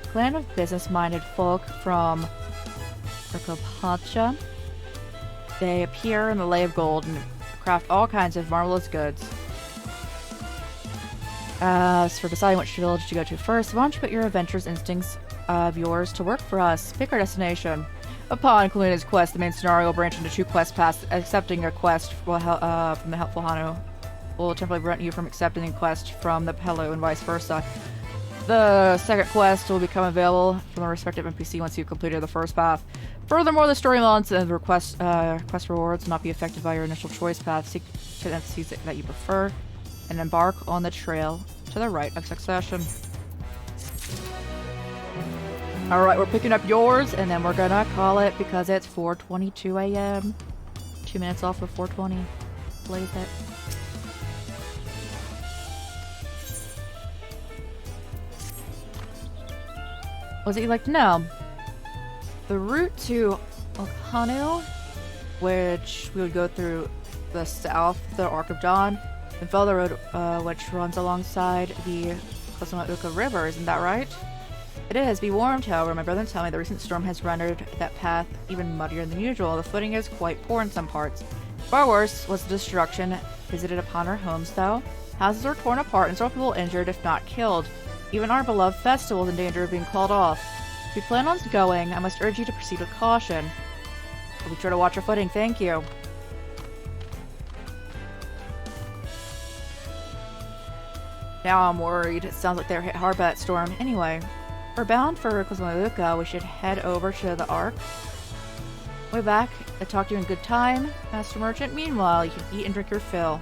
clan of business-minded folk from Urkopacha. They appear in the Lay of Gold and craft all kinds of marvelous goods. As for deciding which village to go to first, why don't you put your adventurous instincts of yours to work for us? Pick our destination. Upon concluding his quest, the main scenario will branch into two quest paths. Accepting a quest from the helpful Hanu will temporarily prevent you from accepting a quest from the Pelu and vice versa. The second quest will become available from the respective NPC once you've completed the first path. Furthermore, the story elements and the quest rewards will not be affected by your initial choice path. Seek to the NPCs that you prefer and embark on the trail to the right of succession. Alright, we're picking up yours, and then we're gonna call it because it's 4:22 a.m. 2 minutes off of 4:20. Blaze it. What's it you'd like to know? The route to Okhanu, which we would go through the south, the Arc of Dawn, and follow the road which runs alongside the Kozumauka River, isn't that right? It is. Be warned, however. My brother told me the recent storm has rendered that path even muddier than usual. The footing is quite poor in some parts. Far worse was the destruction visited upon our homes, though. Houses were torn apart and several people injured, if not killed. Even our beloved festival is in danger of being called off. If you plan on going, I must urge you to proceed with caution. We'll be sure to watch your footing. Thank you. Now I'm worried. It sounds like they're hit hard by that storm. Anyway, if we're bound for Kozumauka, we should head over to the Ark. Way back, I talked to you in good time, Master Merchant. Meanwhile, you can eat and drink your fill.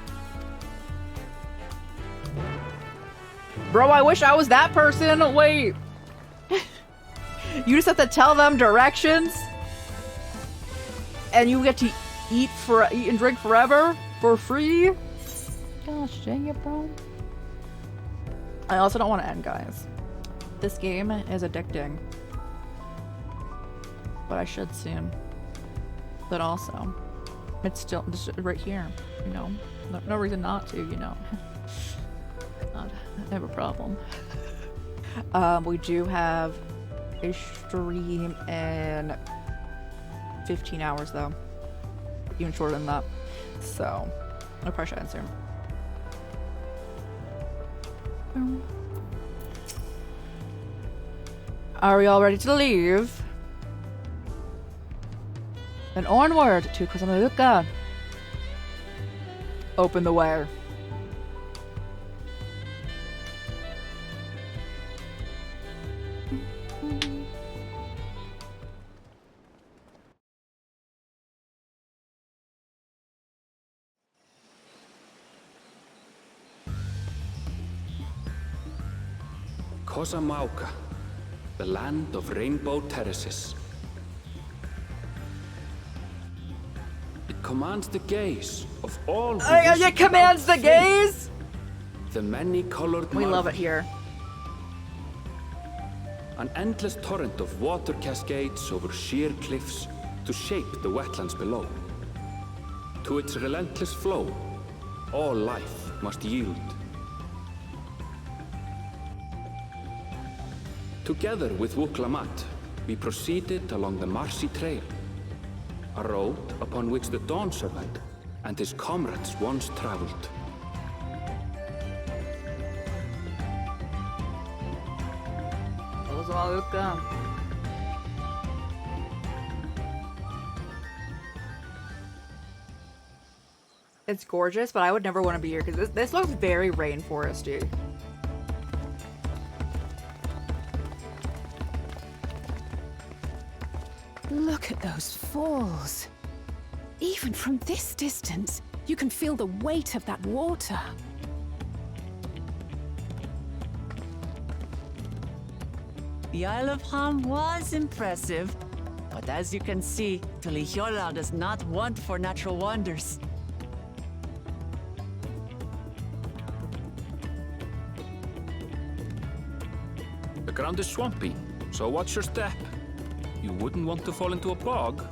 Bro, I wish I was that person. Wait. You just have to tell them directions? And you get to eat and drink forever? For free? Gosh dang it, bro. I also don't want to end, guys. This game is addicting. But I should soon. But also, it's still just right here, you know? No reason not to, you know? God, I have a problem. We do have a stream in 15 hours, though. Even shorter than that. So, no pressure answer. Are we all ready to leave? Then onward to Kozumauka. Open the way. Kozumauka, the land of rainbow terraces. It commands the gaze of all who It commands the gaze? The many-colored We love it here. An endless torrent of water cascades over sheer cliffs to shape the wetlands below. To its relentless flow, all life must yield. Together with Wuklamat, we proceeded along the marshy trail, a road upon which the Dawn Servant and his comrades once traveled. It's gorgeous, but I would never want to be here because this looks very rainforesty. Look at those falls. Even from this distance, you can feel the weight of that water. The Isle of Ham was impressive, but as you can see, Tulihiola does not want for natural wonders. The ground is swampy, so watch your step. You wouldn't want to fall into a bog.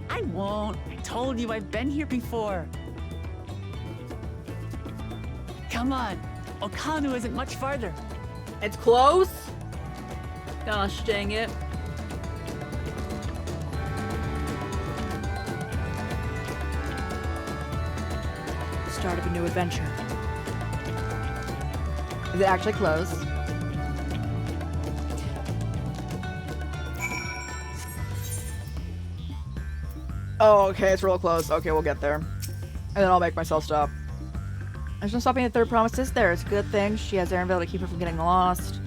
I won't. I told you I've been here before. Come on. Okanu isn't much farther. It's close? Gosh dang it. Start of a new adventure. Is it actually close? Oh, okay, it's real close. Okay, we'll get there. And then I'll make myself stop. There's no stopping the third promise, is there? It's a good thing she has Aaronville to keep her from getting lost.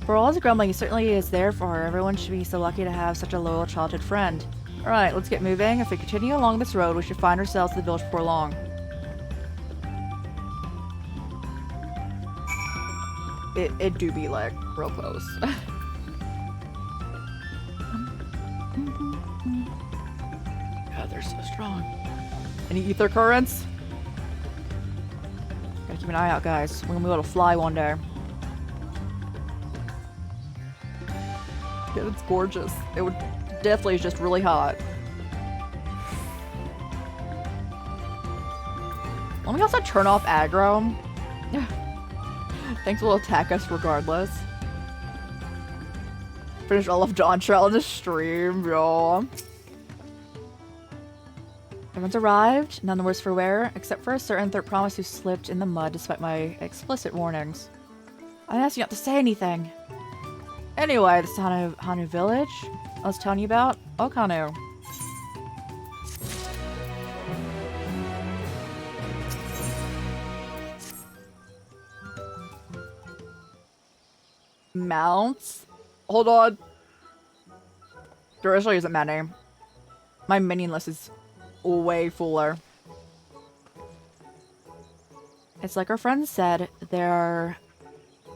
For all his grumbling, he certainly is there for her. Everyone should be so lucky to have such a loyal childhood friend. Alright, let's get moving. If we continue along this road, we should find ourselves at the village before long. It do be like real close. God, they're so strong. Any ether currents? Gotta keep an eye out, guys. We're gonna be able to fly one day. Yeah, it's gorgeous. It would definitely is just really hot. Let me also turn off aggro. Things will attack us regardless. Finish all of DAWNTRAIL in the stream, y'all. Everyone's arrived, none the worse for wear, except for a certain third promise who slipped in the mud despite my explicit warnings. I asked you not to say anything. Anyway, this Hanu village I was telling you about, Okanu. Mounts? Hold on. There actually isn't many. My minion list is way fuller. It's like our friend said, there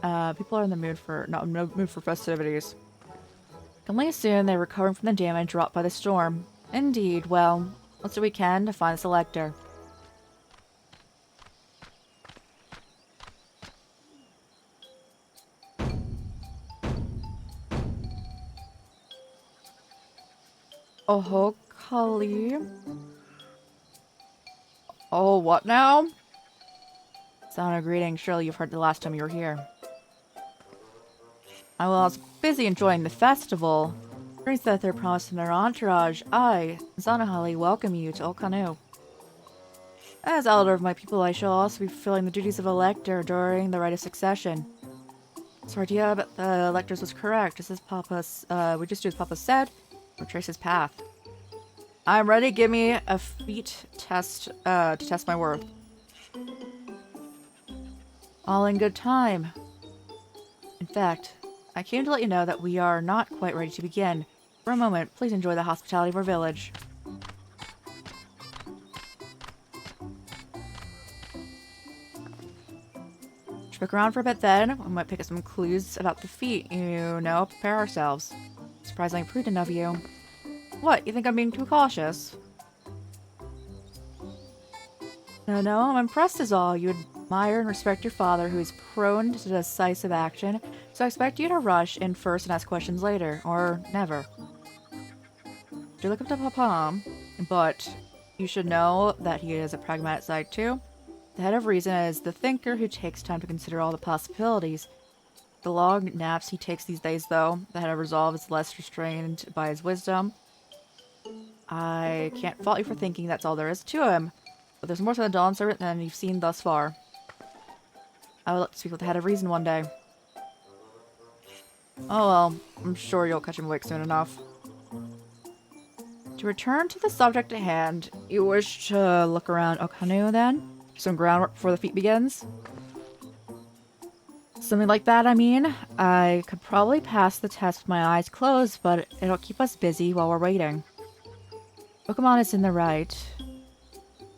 are people are in the mood for mood for festivities. Can only assume they're recovering from the damage wrought by the storm. Indeed, well, let's do what we can to find the selector. Oh, Kali. Oh, what now? Sound of greeting. Surely you've heard the last time you were here. I was busy enjoying the festival. Brings that their promise in their entourage. I, Zanahali, welcome you to Okanu. As elder of my people, I shall also be fulfilling the duties of elector during the rite of succession. So our idea about the electors was correct. Just as we just do as Papa said. Retrace his path. I'm ready. Give me a feat test to test my worth. All in good time. In fact, I came to let you know that we are not quite ready to begin. For a moment, please enjoy the hospitality of our village. Stick around for a bit then. We might pick up some clues about the feat. You know, prepare ourselves. Surprisingly prudent of you. What, you think I'm being too cautious? No, I'm impressed is all. You admire and respect your father, who is prone to decisive action, so I expect you to rush in first and ask questions later, or never. Do look up to Papa, but you should know that he has a pragmatic side too. The head of reason is the thinker who takes time to consider all the possibilities. The long naps he takes these days, though, the head of resolve is less restrained by his wisdom. I can't fault you for thinking that's all there is to him, but there's more to the Dawn Servant than you've seen thus far. I will speak with the head of reason one day. Oh well, I'm sure you'll catch him awake soon enough. To return to the subject at hand, you wish to look around Okanu then? Some groundwork before the feat begins? Something like that, I mean. I could probably pass the test with my eyes closed, but it'll keep us busy while we're waiting. Pokemon is in the right.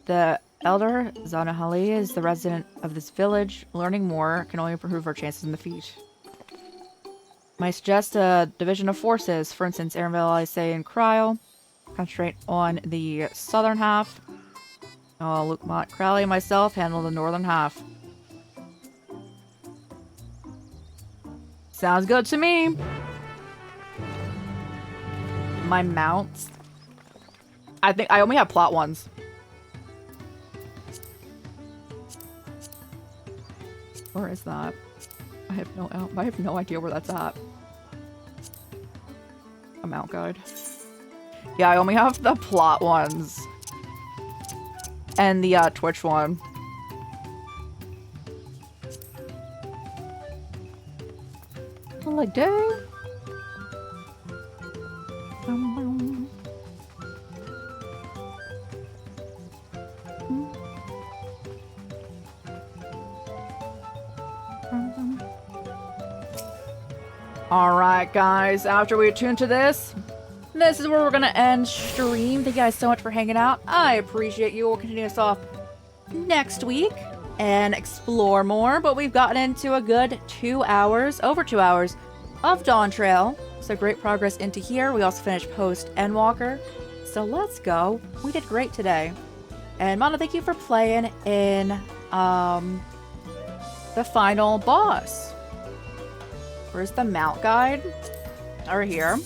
The elder, Zanahali, is the resident of this village. Learning more can only improve our chances in the feat. Might suggest a division of forces. For instance, Arenville, I say, in Cryo. Concentrate on the southern half. Luke Mott, Crowley, and myself handle the northern half. Sounds good to me. My mounts. I think I only have plot ones. Where is that? I have no idea where that's at. A mount guide. Yeah, I only have the plot ones. And the Twitch one. Holiday. Alright guys, after we attune to this is where we're gonna end stream. Thank you guys so much for hanging out. I appreciate you. We'll continue this off next week and explore more, but we've gotten into a good 2 hours, over 2 hours of DAWNTRAIL. So great progress into here. We also finished post Endwalker. So let's go. We did great today. And Mana, thank you for playing in the final boss. Where's the mount guide? Over here.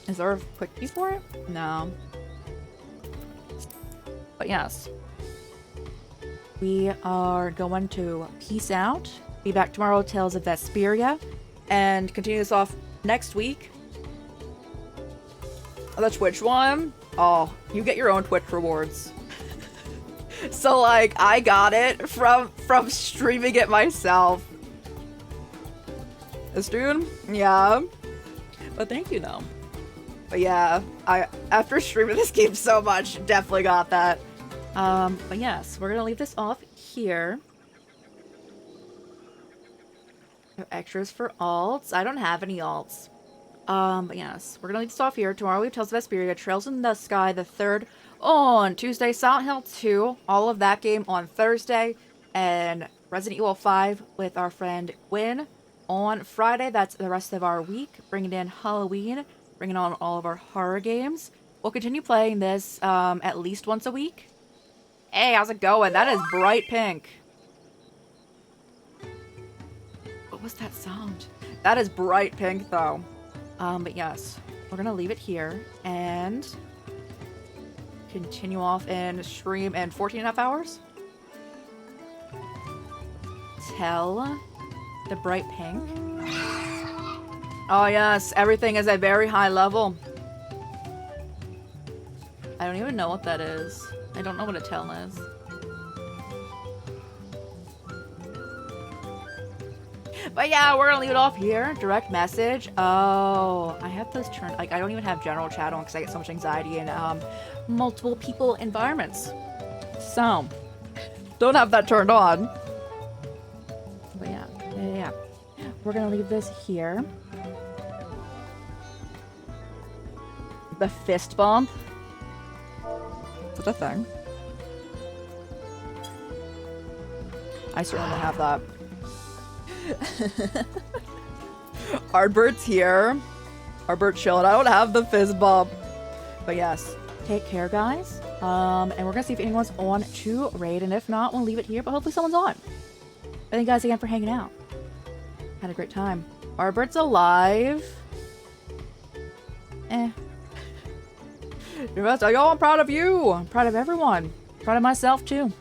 Is there a quick key for it? No. But yes. we are going to peace out. Be back tomorrow with Tales of Vesperia. And continue this off next week. The Twitch one. Oh, you get your own Twitch rewards. So like, I got it from streaming it myself. This dude? Yeah. But thank you though. But yeah, after streaming this game so much, definitely got that. But yes, we're gonna leave this off here. No extras for alts. I don't have any alts. But yes, we're gonna leave this off here. Tomorrow we have Tales of Vesperia, Trails in the Sky, the 3rd on Tuesday, Silent Hill 2, all of that game on Thursday, and Resident Evil 5 with our friend Gwen on Friday. That's the rest of our week, bringing in Halloween, bringing on all of our horror games. We'll continue playing this at least once a week. Hey, how's it going? That is bright pink. What was that sound? That is bright pink, though. But yes, we're gonna leave it here and continue off and stream in 14.5 hours. Tell the bright pink. Oh yes, everything is a very high level. I don't even know what that is. I don't know what a tell is. But yeah, we're gonna leave it off here. Direct message. Oh, I have those turned. Like, I don't even have general chat on because I get so much anxiety in multiple people environments. So, don't have that turned on. But yeah. We're gonna leave this here. The fist bump. Is that a thing? I certainly have that. Artbert's here. Artbert chilling. I don't have the fist bump. But yes, take care, guys. And we're gonna see if anyone's on to raid, and if not, we'll leave it here, but hopefully someone's on. Thank you guys again for hanging out. Had a great time. Artbert's alive. Y'all, I'm proud of you. I'm proud of everyone. Proud of myself too.